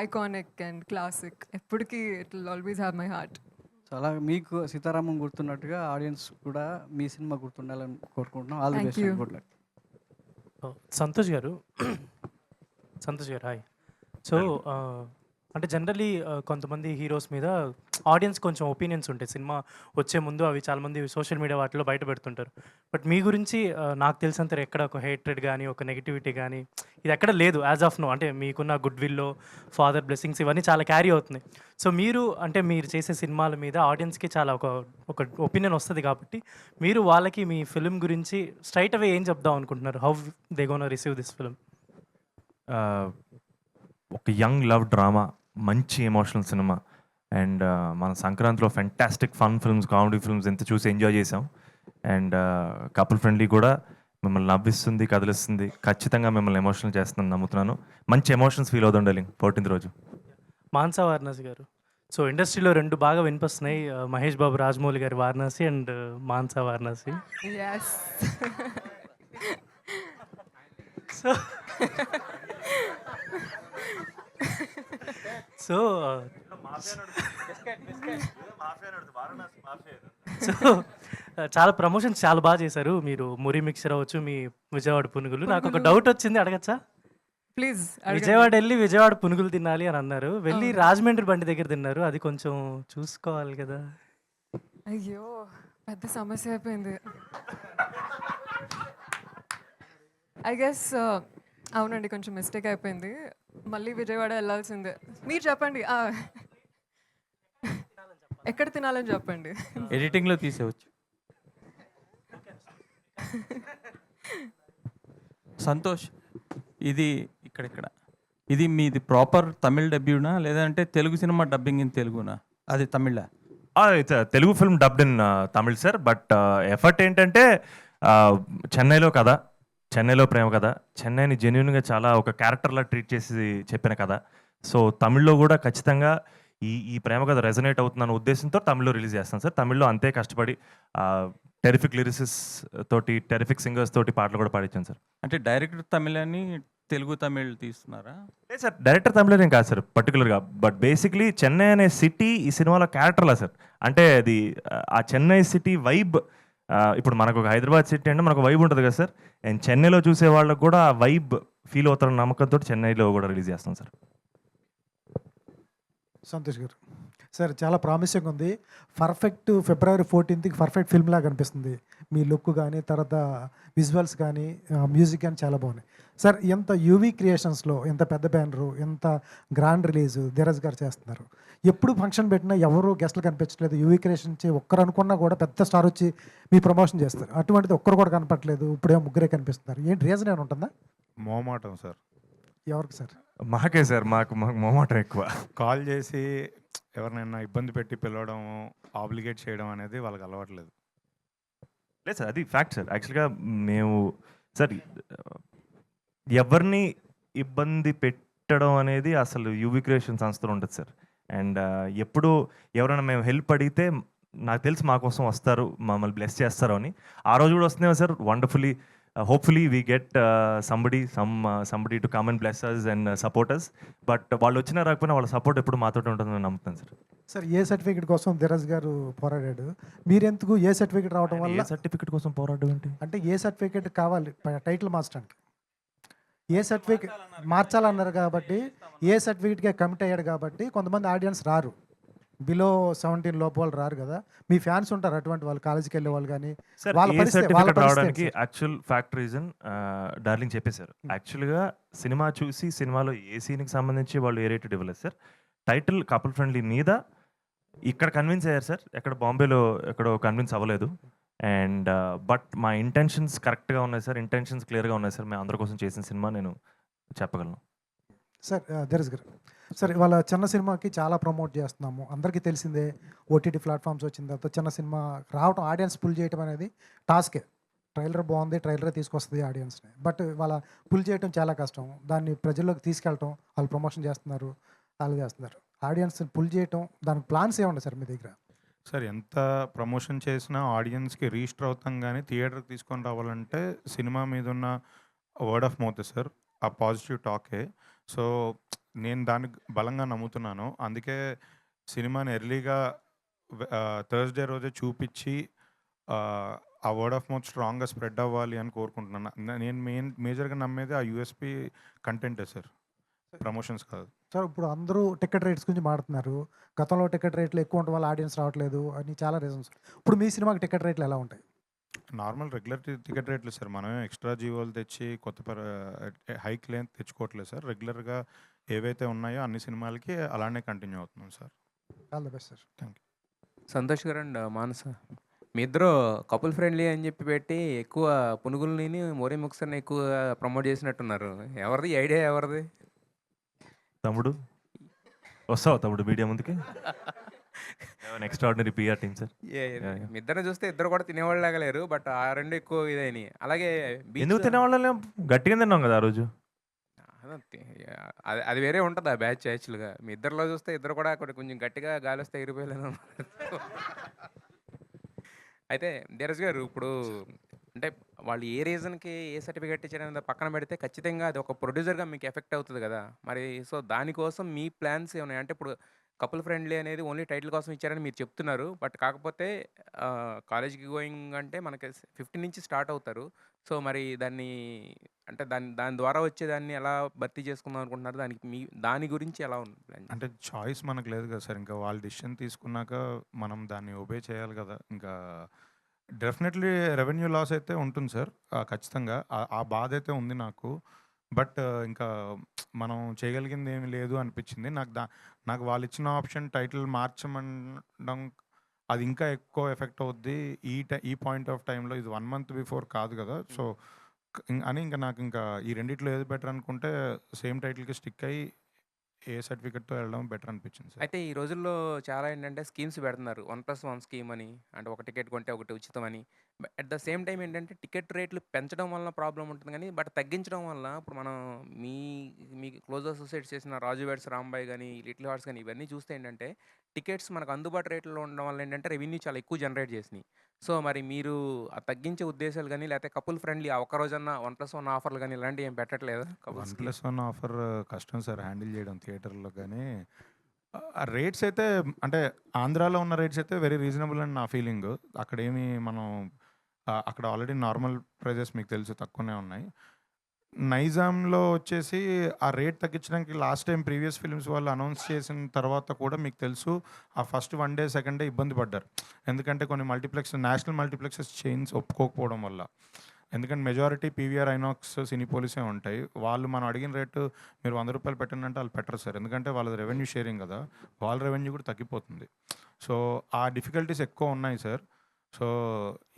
Iconic and classic. ఎప్పటికీ it will always have my heart. So అలా మీకు సీతారామం గుర్తున్నట్టుగా ఆడియన్స్ కూడా మీ సినిమా గుర్తుండాలని కోరుకుంటున్నాం. All the Thank best, you. Good luck. Santosh గారు హాయ్. సో అంటే జనరలీ కొంతమంది హీరోస్ మీద ఆడియన్స్ కొంచెం ఒపీనియన్స్ ఉంటాయి సినిమా వచ్చే ముందు. అవి చాలామంది సోషల్ మీడియా వాటిలో బయట పెడుతుంటారు. బట్ మీ గురించి నాకు తెలిసినంత ఎక్కడ ఒక హేట్రెడ్ కానీ ఒక నెగిటివిటీ కానీ ఇది ఎక్కడ లేదు యాజ్ ఆఫ్ నో. అంటే మీకున్న గుడ్ విల్లో ఫాదర్ బ్లెస్సింగ్స్ ఇవన్నీ చాలా క్యారీ అవుతున్నాయి. సో మీరు అంటే మీరు చేసే సినిమాల మీద ఆడియన్స్కి చాలా ఒక ఒపీనియన్ వస్తుంది కాబట్టి మీరు వాళ్ళకి మీ ఫిలిం గురించి స్ట్రైట్ అవే ఏం చెప్దాం అనుకుంటున్నారు? How they gonna receive this film? ఒక యంగ్ లవ్ డ్రామా, మంచి ఎమోషనల్ సినిమా. అండ్ మన సంక్రాంతిలో fantastic fun films, comedy films ఎంత చూసి ఎంజాయ్ చేసాం. అండ్ కపుల్ ఫ్రెండ్లీ కూడా మిమ్మల్ని నవ్విస్తుంది, కదిలిస్తుంది. ఖచ్చితంగా మిమ్మల్ని ఎమోషనల్ చేస్తుందని నమ్ముతున్నాను. మంచి ఎమోషన్స్ ఫీల్ అవుతుంది డార్లింగ్ 14th రోజు. మాన్సా వారణాసి గారు, సో ఇండస్ట్రీలో రెండు బాగా వినిపిస్తున్నాయి, మహేష్ బాబు రాజమౌళి గారి Varanasi and Manasa Varanasi. Yes. So so so చాలా ప్రమోషన్స్ చాలా బాగా చేశారు మీరు. మురి మిక్చర్ అవ్వచ్చు, మీ విజయవాడ పునుగులు. నాకు ఒక డౌట్ వచ్చింది, అడగచ్చా? ప్లీజ్. విజయవాడ వెళ్ళి విజయవాడ పునుగులు తినాలి అని అన్నారు, వెళ్ళి రాజమండ్రి బండి దగ్గర తిన్నారు. అది కొంచెం చూసుకోవాలి కదా. అయ్యో, పెద్ద సమస్య అయిపోయింది. ఐ గెస్ అవునండి, కొంచెం మిస్టేక్ అయిపోయింది. మళ్ళీ విజయవాడ వెళ్ళాల్సిందే. మీరు చెప్పండి, ఎక్కడ తినాలని చెప్పండి. ఎడిటింగ్లో తీసేవచ్చు. సంతోష్, ఇది ఇది మీది ప్రాపర్ తమిళ్ డబ్యూనా లేదంటే తెలుగు సినిమా డబ్బింగ్ ఇన్ తెలుగునా? అది Tamil? Telugu film dubbed in Tamil sir. But effort ఏంటంటే చెన్నైలో కథ, చెన్నైలో ప్రేమ కథ, చెన్నైని జెన్యున్గా చాలా ఒక క్యారెక్టర్లా ట్రీట్ చేసి చెప్పిన కథ. సో తమిళ్లో కూడా ఖచ్చితంగా ఈ ప్రేమ కథ రెజనేట్ అవుతుందన్న ఉద్దేశంతో తమిళ్లో రిలీజ్ చేస్తాను సార్. తమిళ్లో అంతే కష్టపడి టెరిఫిక్ లిరిసిస్ తోటి, టెరిఫిక్ సింగర్స్ తోటి పాటలు కూడా పాడించాను సార్. అంటే డైరెక్టర్ తమిళ్ అని తెలుగు తమిళ్ తీస్తున్నారా? లేదు సార్, డైరెక్టర్ తమిళనే కాదు సార్ పర్టికులర్గా. బట్ బేసిక్లీ చెన్నై అనే సిటీ ఈ సినిమాలో క్యారెక్టర్లా సార్. అంటే అది ఆ చెన్నై సిటీ వైబ్. ఇప్పుడు మనకు ఒక హైదరాబాద్ సిటీ అంటే మనకు వైబ్ ఉంటుంది కదా సార్. అండ్ చెన్నైలో చూసే వాళ్ళకు కూడా ఆ వైబ్ ఫీల్ అవుతారన్న నమ్మకంతో చెన్నైలో కూడా రిలీజ్ చేస్తాం సార్. సంతోష్ గారు సార్, చాలా ప్రామిసింగ్ ఉంది. పర్ఫెక్ట్ ఫిబ్రవరి 14th పర్ఫెక్ట్ ఫిల్మ్ లాగా అనిపిస్తుంది. మీ లుక్ కానీ, తర్వాత విజువల్స్ కానీ, మ్యూజిక్ కానీ చాలా బాగున్నాయి సార్. ఎంత యూవీ క్రియేషన్స్లో ఎంత పెద్ద బ్యానరు, ఎంత గ్రాండ్ రిలీజ్ ధీరజ్ గారు చేస్తున్నారు. ఎప్పుడు ఫంక్షన్ పెట్టినా ఎవరు గెస్ట్లు కనిపించట్లేదు. యూవీ క్రియేషన్ నుంచి ఒక్కరు అనుకున్నా కూడా పెద్ద స్టార్ వచ్చి మీ ప్రమోషన్ చేస్తారు. అటువంటిది ఒక్కరు కూడా కనపట్లేదు. ఇప్పుడేమో ముగ్గురే కనిపిస్తున్నారు. ఏంటి రీజన్ ఏమైనా ఉంటుందా? మోమాటం సార్. ఎవరికి సార్? మాకే సార్, మాకు మొహమాటం ఎక్కువ. కాల్ చేసి ఎవరినైనా ఇబ్బంది పెట్టి పిలవడం, ఆబ్లిగేట్ చేయడం అనేది వాళ్ళకి అలవాట్లేదు. లేదు సార్, అది ఫ్యాక్ట్ సార్. యాక్చువల్గా మేము సార్ ఎవరిని ఇబ్బంది పెట్టడం అనేది అసలు యూవీ క్రియేషన్ సంస్థలో ఉంటుంది సార్. అండ్ ఎప్పుడు ఎవరైనా మేము హెల్ప్ అడిగితే నాకు తెలిసి మా కోసం వస్తారు, మమ్మల్ని బ్లెస్ చేస్తారు అని. ఆ రోజు కూడా వస్తున్నాయి sir. Wonderfully hopefully we get somebody to come and bless us and support us. But వాళ్ళు వచ్చినా రాకపోయినా వాళ్ళ సపోర్ట్ ఎప్పుడు మాతో ఉంటుందని నమ్ముతాను సార్. సార్, ఏ సర్టిఫికేట్ కోసం ధీరజ్ గారు పోరాడాడు, మీరెందుకు ఏ సర్టిఫికేట్ రావడం వల్ల? సర్టిఫికేట్ కోసం పోరాడడం ఏంటి అంటే ఏ సర్టిఫికేట్ కావాలి టైటిల్ మార్చడానికి? ఏ సర్టిఫికేట్ మార్చాలన్నారు కాబట్టి, ఏ సర్టిఫికేట్గా కమిట్ అయ్యాడు కాబట్టి కొంతమంది ఆడియన్స్ రారు. బిలో 17 లోపు వాళ్ళు రారు కదా, మీ ఫ్యాన్స్ ఉంటారు అటువంటి వాళ్ళు, కాలేజీకి వెళ్ళే వాళ్ళు కానీ, సార్ వాళ్ళ ఏ పరిస్థితి సర్టిఫికేట్ ఏంటి రావడానికి sir? Actual fact reason darling చెప్పేశారు. యాక్చువల్గా సినిమా చూసి సినిమాలో ఏ సీన్కి సంబంధించి వాళ్ళు ఏ రేటెడ్ ఇవ్వలేదు సార్. టైటిల్ కపుల్ ఫ్రెండ్లీ మీద ఇక్కడ కన్విన్స్ అయ్యారు సార్, ఎక్కడ బాంబేలో ఎక్కడో కన్విన్స్ అవ్వలేదు. అండ్ బట్ మా ఇంటెన్షన్స్ కరెక్ట్గా ఉన్నాయి సార్, ఇంటెన్షన్స్ క్లియర్గా ఉన్నాయి సార్. మేము అందరి కోసం చేసిన సినిమా నేను చెప్పగలను. సార్ దర్స్ గారు, సార్ ఇవాళ చిన్న సినిమాకి చాలా ప్రమోట్ చేస్తున్నాము, అందరికీ తెలిసిందే. ఓటీటీ ప్లాట్ఫామ్స్ వచ్చిన తర్వాత చిన్న సినిమా రావటం, ఆడియన్స్ పుల్ చేయడం అనేది టాస్కే. ట్రైలర్ బాగుంది, ట్రైలరే తీసుకొస్తుంది ఆడియన్స్ని, బట్ వాళ్ళ పుల్ చేయడం చాలా కష్టం. దాన్ని ప్రజల్లోకి తీసుకెళ్ళటం, వాళ్ళు ప్రమోషన్ చేస్తున్నారు, వాళ్ళు చేస్తున్నారు. ఆడియన్స్ పుల్ చేయటం, దానికి ప్లాన్స్ ఏముంది సార్ మీ దగ్గర? సార్ ఎంత ప్రమోషన్ చేసినా ఆడియన్స్కి రీస్టర్ అవుతాం కానీ థియేటర్కి తీసుకొని రావాలంటే సినిమా మీద ఉన్న వర్డ్ ఆఫ్ మౌత్ సార్, ఆ పాజిటివ్ టాకే. సో నేను దానికి బలంగా నమ్ముతున్నాను. అందుకే సినిమాని ఎర్లీగా థర్స్డే రోజే చూపించి ఆ వర్డ్ ఆఫ్ మౌత్ స్ట్రాంగ్గా స్ప్రెడ్ అవ్వాలి అని కోరుకుంటున్నాను. నేను మేజర్గా నమ్మేది ఆ యూఎస్పి కంటెంటే సార్, ప్రమోషన్స్ కాదు. సార్ ఇప్పుడు అందరూ టికెట్ రేట్స్ గురించి మాట్లాడుతున్నారు. గతంలో టికెట్ రేట్లు ఎక్కువ ఉండడం వల్ల ఆడియన్స్ రావట్లేదు అని చాలా రీజన్స్. ఇప్పుడు మీ సినిమాకి టికెట్ రేట్లు ఎలా ఉంటాయి? నార్మల్ రెగ్యులర్ టికెట్ రేట్లు సార్, మనం ఎక్స్ట్రా జీవోలు తెచ్చి కొత్త హైక్ లేని తెచ్చుకోవట్లేదు సార్. రెగ్యులర్గా ఏవైతే ఉన్నాయో అన్ని సినిమాలకి అలానే కంటిన్యూ అవుతున్నాం sir. All the best sir. Thank you. Santosh గారు అండ్ మానస, మీ ఇద్దరు కపుల్ ఫ్రెండ్లీ అని చెప్పి పెట్టి ఎక్కువ పునుగుల్ని మోరీ ముక్సర్ని ఎక్కువ ప్రమోట్ చేసినట్టున్నారు. ఎవరిది ఐడియా, ఎవరిది? తమ్ముడు వస్తావా తమ్ముడు మీడియా ముందుకి? Extraordinary PR team sir. మీ ఇద్దరిని చూస్తే ఇద్దరు కూడా తినేవాళ్ళగా లేరు, బట్ ఆ రెండు ఎక్కువ ఇదని. అలాగే ఎందుకు తినేవాళ్ళం? గట్టిగా తిన్నాం కదా ఆ రోజు. అది వేరే ఉంటుంది ఆ బ్యాచ్. యాక్చువల్గా మీ ఇద్దరిలో చూస్తే ఇద్దరు కూడా కొంచెం గట్టిగా గాలి వస్తే ఎగిరిపోయలేను. అయితే ధీరజ్ గారు, ఇప్పుడు అంటే వాళ్ళు ఏ రీజన్కి ఏ సర్టిఫికేట్ ఇచ్చారనేది పక్కన పెడితే ఖచ్చితంగా అది ఒక ప్రొడ్యూసర్గా మీకు ఎఫెక్ట్ అవుతుంది కదా మరి. సో దానికోసం మీ ప్లాన్స్ ఏమున్నాయి? అంటే ఇప్పుడు కపుల్ ఫ్రెండ్లీ అనేది ఓన్లీ టైటిల్ కోసం ఇచ్చారని మీరు చెప్తున్నారు, బట్ కాకపోతే కాలేజ్కి గోయింగ్ అంటే మనకి 15 నుంచి స్టార్ట్ అవుతారు. సో మరి దాన్ని అంటే దాని ద్వారా వచ్చేదాన్ని ఎలా భర్తీ చేసుకుందాం అనుకుంటున్నారు? దాని గురించి ఎలా ఉంది ప్లాన్? అంటే చాయిస్ మనకు లేదు కదా సార్, ఇంకా వాళ్ళు డిసిషన్ తీసుకున్నాక మనం దాన్ని ఒబే చేయాలి కదా. ఇంకా డెఫినెట్లీ రెవెన్యూ లాస్ అయితే ఉంటుంది సార్, ఖచ్చితంగా ఆ బాధ అయితే ఉంది నాకు. బట్ ఇంకా మనం చేయగలిగింది ఏమీ లేదు అనిపించింది నాకు. వాళ్ళు ఇచ్చిన ఆప్షన్ టైటిల్ మార్చమనడం అది ఇంకా ఎక్కువ ఎఫెక్ట్ అవుద్ది ఈ పాయింట్ ఆఫ్ టైంలో. ఇది 1 month బిఫోర్ కాదు కదా. సో అని ఇంకా నాకు ఇంకా ఈ రెండిట్లో ఏది బెటర్ అనుకుంటే సేమ్ టైటిల్కి స్టిక్ అయ్యి ఏ సర్టిఫికెట్తో వెళ్ళడం బెటర్ అనిపించింది సార్. అయితే ఈ రోజుల్లో చాలా ఏంటంటే స్కీమ్స్ పెడుతున్నారు, 1+1 స్కీమ్ అని, అంటే ఒక టికెట్ కొంటే ఒకటి ఉచితం అని. అట్ ద సేమ్ టైం ఏంటంటే టికెట్ రేట్లు పెంచడం వల్ల ప్రాబ్లం ఉంటుంది కానీ, బట్ తగ్గించడం వల్ల ఇప్పుడు మనం మీ క్లోజ్ అసోసియేట్స్ చేసిన రాజు వెడ్స్ రాంబాయ్ కానీ, లిటిల్ హార్ట్స్ కానీ ఇవన్నీ చూస్తే ఏంటంటే టికెట్స్ మనకు అందుబాటు రేట్లో ఉండడం వల్ల ఏంటంటే రెవెన్యూ చాలా ఎక్కువ జనరేట్ చేసినాయి. సో మరి మీరు ఆ తగ్గించే ఉద్దేశాలు కానీ, లేకపోతే కపుల్ ఫ్రెండ్లీ ఆ ఒక్క రోజన్నా 1+1 ఆఫర్లు కానీ ఇలాంటివి ఏం పెట్టట్లేదా? 1+1 ఆఫర్ కష్టం సార్ హ్యాండిల్ చేయడం థియేటర్లో. కానీ ఆ రేట్స్ అయితే అంటే ఆంధ్రాలో ఉన్న రేట్స్ అయితే వెరీ రీజనబుల్ అని నా ఫీలింగ్. అక్కడేమి మనం అక్కడ ఆల్రెడీ నార్మల్ ప్రైజెస్ మీకు తెలుసు తక్కువనే ఉన్నాయి. నైజాంలో వచ్చేసి ఆ రేట్ తగ్గించడానికి లాస్ట్ టైం ప్రీవియస్ ఫిల్మ్స్ వాళ్ళు అనౌన్స్ చేసిన తర్వాత కూడా మీకు తెలుసు ఆ ఫస్ట్ 1 day 2nd day ఇబ్బంది పడ్డారు. ఎందుకంటే కొన్ని నేషనల్ మల్టీప్లెక్సెస్ చైన్స్ ఒప్పుకోకపోవడం వల్ల. ఎందుకంటే మెజారిటీ పీవీఆర్, ఐనాక్స్, సినీపోలిసే ఉంటాయి. వాళ్ళు మనం అడిగిన రేటు మీరు 100 రూపాయలు పెట్టండి అంటే వాళ్ళు పెట్టరు సార్, ఎందుకంటే వాళ్ళది రెవెన్యూ షేరింగ్ కదా, వాళ్ళ రెవెన్యూ కూడా తగ్గిపోతుంది. సో ఆ డిఫికల్టీస్ ఎక్కువ ఉన్నాయి సార్. సో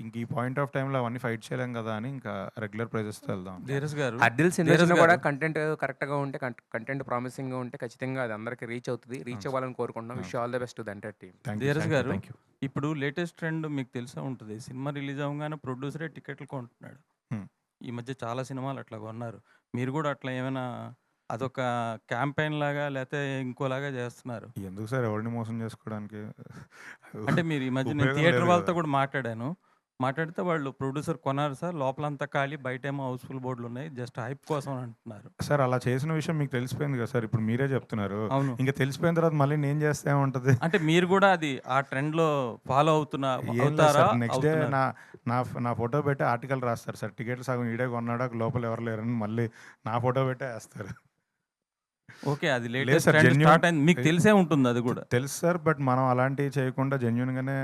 ఇంక ఈ పాయింట్ ఆఫ్ టైంలో అవన్నీ ఫైట్ చేయలేం కదా అని ఇంకా రెగ్యులర్ ప్రైజెస్తో వెళ్దాం. ధీరజ్ గారు, అడ్డిల్స్ ఇండస్ట్రీలో కూడా కంటెంట్ కరెక్ట్గా ఉంటే, కంటెంట్ ప్రామిసింగ్గా ఉంటే ఖచ్చితంగా అది అందరికీ రీచ్ అవుతుంది. రీచ్ అవ్వాలని కోరుకుంటున్నాం. Wish all the best to the entire team. Dheeraj గారు, ఇప్పుడు లేటెస్ట్ ట్రెండ్ మీకు తెలిసే ఉంటుంది, సినిమా రిలీజ్ అవ్వగానే ప్రొడ్యూసరే టికెట్లు కొంటున్నాడు. ఈ మధ్య చాలా సినిమాలు అట్లా కొన్నారు. మీరు కూడా అట్లా ఏమైనా అదొక క్యాంపెయిన్ లాగా లేకపోతే ఇంకోలాగా చేస్తున్నారు? ఎందుకు సార్ ఎవరిని మోసం చేసుకోవడానికి? అంటే మీరు ఈ మధ్య నేను థియేటర్ వాళ్ళతో కూడా మాట్లాడితే వాళ్ళు ప్రొడ్యూసర్ కొన్నారు సార్, లోపలంతా ఖాళీ, బయటేమో హౌస్ఫుల్ బోర్డులు ఉన్నాయి, జస్ట్ హైప్ కోసం అంటున్నారు. సార్ అలా చేసిన విషయం మీకు తెలిసిపోయింది కదా సార్, ఇప్పుడు మీరే చెప్తున్నారు. అవును, ఇంకా తెలిసిపోయిన తర్వాత మళ్ళీ నేను చేస్తే ఏముంటుంది? అంటే మీరు కూడా అది ఆ ట్రెండ్లో ఫాలో అవుతారా? నెక్స్ట్ డే నా ఫోటో పెట్టి ఆర్టికల్ రాస్తారు సార్, టికెట్లు సగం ఈడే కొన్నాడా లోపల ఎవరు లేరని మళ్ళీ నా ఫోటో పెట్టే వేస్తారు. ఓకే. అది లేదు latest sir, trend genuine- start అయింది. మీకు తెలిసే ఉంటుంది అది కూడా. తెలుసు సార్, బట్ మనం అలాంటివి చేయకుండా జెన్యున్గానే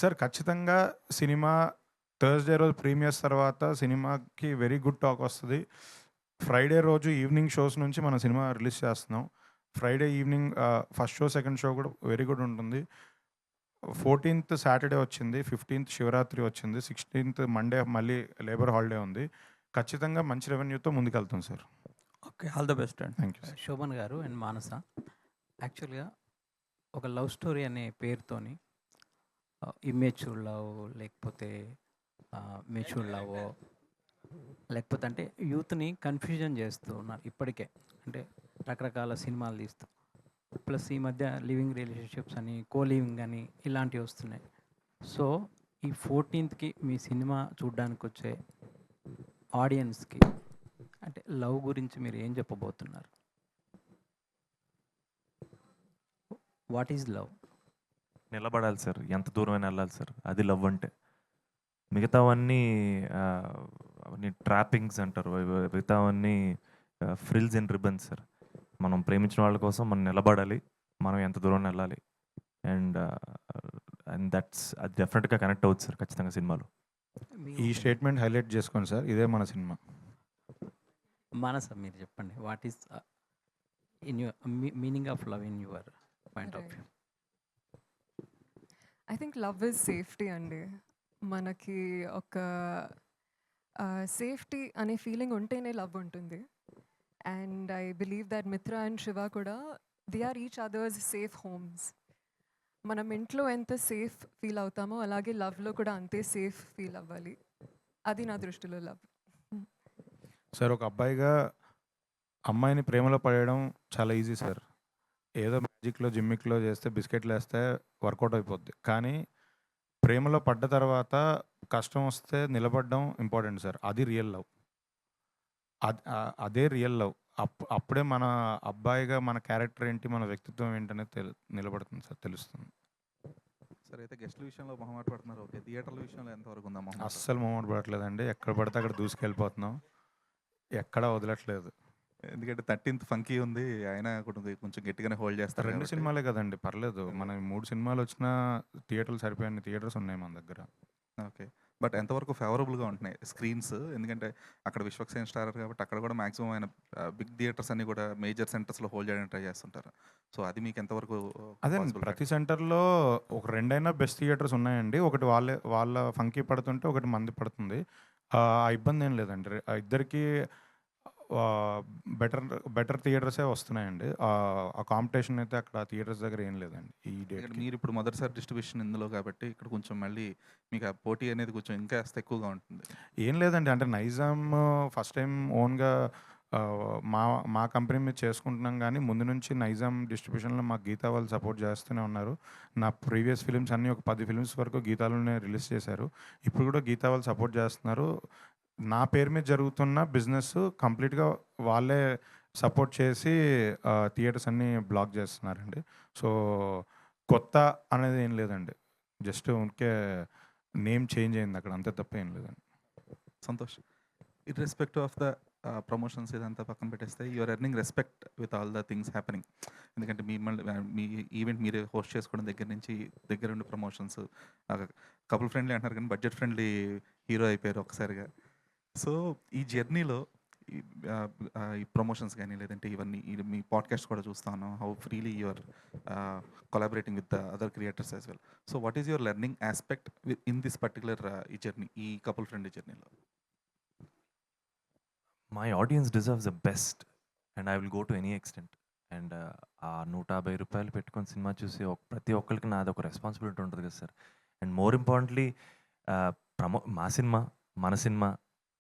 సార్ ఖచ్చితంగా సినిమా థర్స్డే రోజు ప్రీమియర్స్ తర్వాత సినిమాకి వెరీ గుడ్ టాక్ వస్తుంది. ఫ్రైడే రోజు ఈవినింగ్ షోస్ నుంచి మనం సినిమా రిలీజ్ చేస్తున్నాం. Friday evening first show second show కూడా వెరీ గుడ్ ఉంటుంది. 14th సాటర్డే వచ్చింది, 15th శివరాత్రి వచ్చింది, 16th మండే మళ్ళీ లేబర్ హాలిడే ఉంది. ఖచ్చితంగా మంచి రెవెన్యూతో ముందుకెళ్తాం sir. Okay. All the best అండి. Thank you. శోభన్ గారు అండ్ మానస, యాక్చువల్గా ఒక లవ్ స్టోరీ అనే పేరుతోని ఇమ్మెచ్యూర్ లవ్ లేకపోతే మెచ్యూర్ లవ్ లేకపోతే అంటే యూత్ని కన్ఫ్యూజన్ చేస్తూ ఉన్నారు ఇప్పటికే. అంటే రకరకాల సినిమాలు తీస్తూ, ప్లస్ ఈ మధ్య లివింగ్ రిలేషన్షిప్స్ అని, కో లివింగ్ అని ఇలాంటివి వస్తున్నాయి. సో ఈ 14th మీ సినిమా చూడడానికి వచ్చే ఆడియన్స్కి అంటే లవ్ గురించి మీరు ఏం చెప్పబోతున్నారు? What is love? నిలబడాలి సార్, ఎంత దూరమైనా వెళ్ళాలి సార్, అది లవ్ అంటే. మిగతావన్నీ అవన్నీ ట్రాపింగ్స్ అంటారు, మిగతావన్నీ ఫ్రిల్స్ అండ్ రిబన్స్ సార్. మనం ప్రేమించిన వాళ్ళ కోసం మనం నిలబడాలి, మనం ఎంత దూరం వెళ్ళాలి. అండ్ అది డెఫినెట్గా కనెక్ట్ అవుతుంది సార్ ఖచ్చితంగా సినిమాలో. ఈ స్టేట్మెంట్ హైలైట్ చేసుకోండి సార్, ఇదే మన సినిమా. మానస, మీరు చెప్పండి, what is in your meaning of love in your point of view? I think love is safety అండి. మనకి ఒక సేఫ్టీ అనే ఫీలింగ్ ఉంటేనే లవ్ ఉంటుంది. And I believe that Mitra and Shiva కూడా they are each others safe homes. మనం ఇంట్లో ఎంత సేఫ్ ఫీల్ అవుతామో అలాగే లవ్లో కూడా అంతే సేఫ్ ఫీల్ అవ్వాలి. అది నా దృష్టిలో లవ్. సార్, ఒక అబ్బాయిగా అమ్మాయిని ప్రేమలో పడేయడం చాలా ఈజీ సార్. ఏదో మ్యాజిక్లో జిమ్మిక్లో చేస్తే బిస్కెట్లు వేస్తే వర్కౌట్ అయిపోద్ది. కానీ ప్రేమలో పడ్డ తర్వాత కష్టం వస్తే నిలబడడం ఇంపార్టెంట్ సార్. అది రియల్ లవ్. అదే రియల్ లవ్. అప్పుడే మన అబ్బాయిగా మన క్యారెక్టర్ ఏంటి, మన వ్యక్తిత్వం ఏంటనేది నిలబడుతుంది సార్, తెలుస్తుంది. సార్, అయితే గెస్ట్ల విషయంలో మొహమాట పడుతున్నారు. ఓకే, థియేటర్ల విషయంలో ఎంతవరకు ఉందా మొహమాట? అస్సలు మొహమాట పడట్లేదండి. ఎక్కడ పడితే అక్కడ దూసుకెళ్ళిపోతున్నాం, ఎక్కడా వదలట్లేదు. ఎందుకంటే 13th ఫంకీ ఉంది, ఆయన కొంచెం గట్టిగానే హోల్డ్ చేస్తారు. 2 సినిమాలే కదండి, పర్లేదు. మన 3 సినిమాలు వచ్చినా థియేటర్లు సరిపోయిన థియేటర్స్ ఉన్నాయి మన దగ్గర. ఓకే, బట్ ఎంతవరకు ఫేవరబుల్గా ఉంటున్నాయి స్క్రీన్స్? ఎందుకంటే అక్కడ విశ్వక్సేన్ స్టార్ కాబట్టి అక్కడ కూడా మాక్సిమం ఆయన బిగ్ థియేటర్స్ అన్ని కూడా మేజర్ సెంటర్స్లో హోల్డ్ చేయడానికి ట్రై చేస్తుంటారు. సో అది మీకు ఎంతవరకు? అదే, ప్రతి సెంటర్లో ఒక 2 అయినా బెస్ట్ థియేటర్స్ ఉన్నాయండి. ఒకటి వాళ్ళ ఫంకీ పడుతుంటే ఒకటి మంది పడుతుంది. ఆ ఇబ్బంది ఏం లేదండి. ఇద్దరికి బెటర్ థియేటర్సే వస్తున్నాయండి. ఆ కాంపిటీషన్ అయితే అక్కడ థియేటర్స్ దగ్గర ఏం లేదండి ఈ డేట్. మీరు ఇప్పుడు మొదటిసారి డిస్ట్రిబ్యూషన్ ఇందులో కాబట్టి ఇక్కడ కొంచెం మళ్ళీ మీకు ఆ పోటీ అనేది కొంచెం ఇంకా ఎక్కువగా ఉంటుంది. ఏం లేదండి, అంటే నైజాం ఫస్ట్ టైం ఓన్గా మా కంపెనీ మీద చేసుకుంటున్నాం. కానీ ముందు నుంచి నైజాం డిస్ట్రిబ్యూషన్లో మాకు గీతా వాళ్ళు సపోర్ట్ చేస్తూనే ఉన్నారు. నా ప్రీవియస్ ఫిలిమ్స్ అన్నీ ఒక 10 ఫిలిమ్స్ వరకు గీతాలోనే రిలీజ్ చేశారు. ఇప్పుడు కూడా గీతా వాళ్ళు సపోర్ట్ చేస్తున్నారు. నా పేరు మీద జరుగుతున్న బిజినెస్ కంప్లీట్గా వాళ్ళే సపోర్ట్ చేసి థియేటర్స్ అన్నీ బ్లాక్ చేస్తున్నారండి. సో కొత్త అనేది ఏం లేదండి, జస్ట్ ఉంకే నేమ్ చేంజ్ అయింది అక్కడ, అంతే తప్ప ఏం లేదండి. Santosh, irrespective of the promotions ఇదంతా పక్కన పెట్టేస్తే you're earning respect with all the things happening. ఎందుకంటే మీ ఈవెంట్ మీరే హోస్ట్ చేసుకోవడం దగ్గర నుంచి దగ్గరుండి ప్రమోషన్స్, కపుల్ ఫ్రెండ్లీ అంటున్నారు కానీ బడ్జెట్ ఫ్రెండ్లీ హీరో అయిపోయారు ఒకసారిగా. సో ఈ జర్నీలో ఈ ప్రమోషన్స్ కానీ లేదంటే ఇవన్నీ మీ పాడ్కాస్ట్ కూడా చూస్తాను, how freely you're collaborating with the other creators as well. So what is your learning aspect in this particular ఈ జర్నీ, ఈ కపుల్ ఫ్రెండ్లీ జర్నీలో? My audience deserves the best and I will go to any extent. And ఆ 150 రూపాయలు పెట్టుకొని cinema చూసి ప్రతి ఒక్కరికి నాది ఒక రెస్పాన్సిబిలిటీ ఉంటుంది కదా సార్. అండ్ మోర్ ఇంపార్టెంట్లీ మా సినిమా మన సినిమా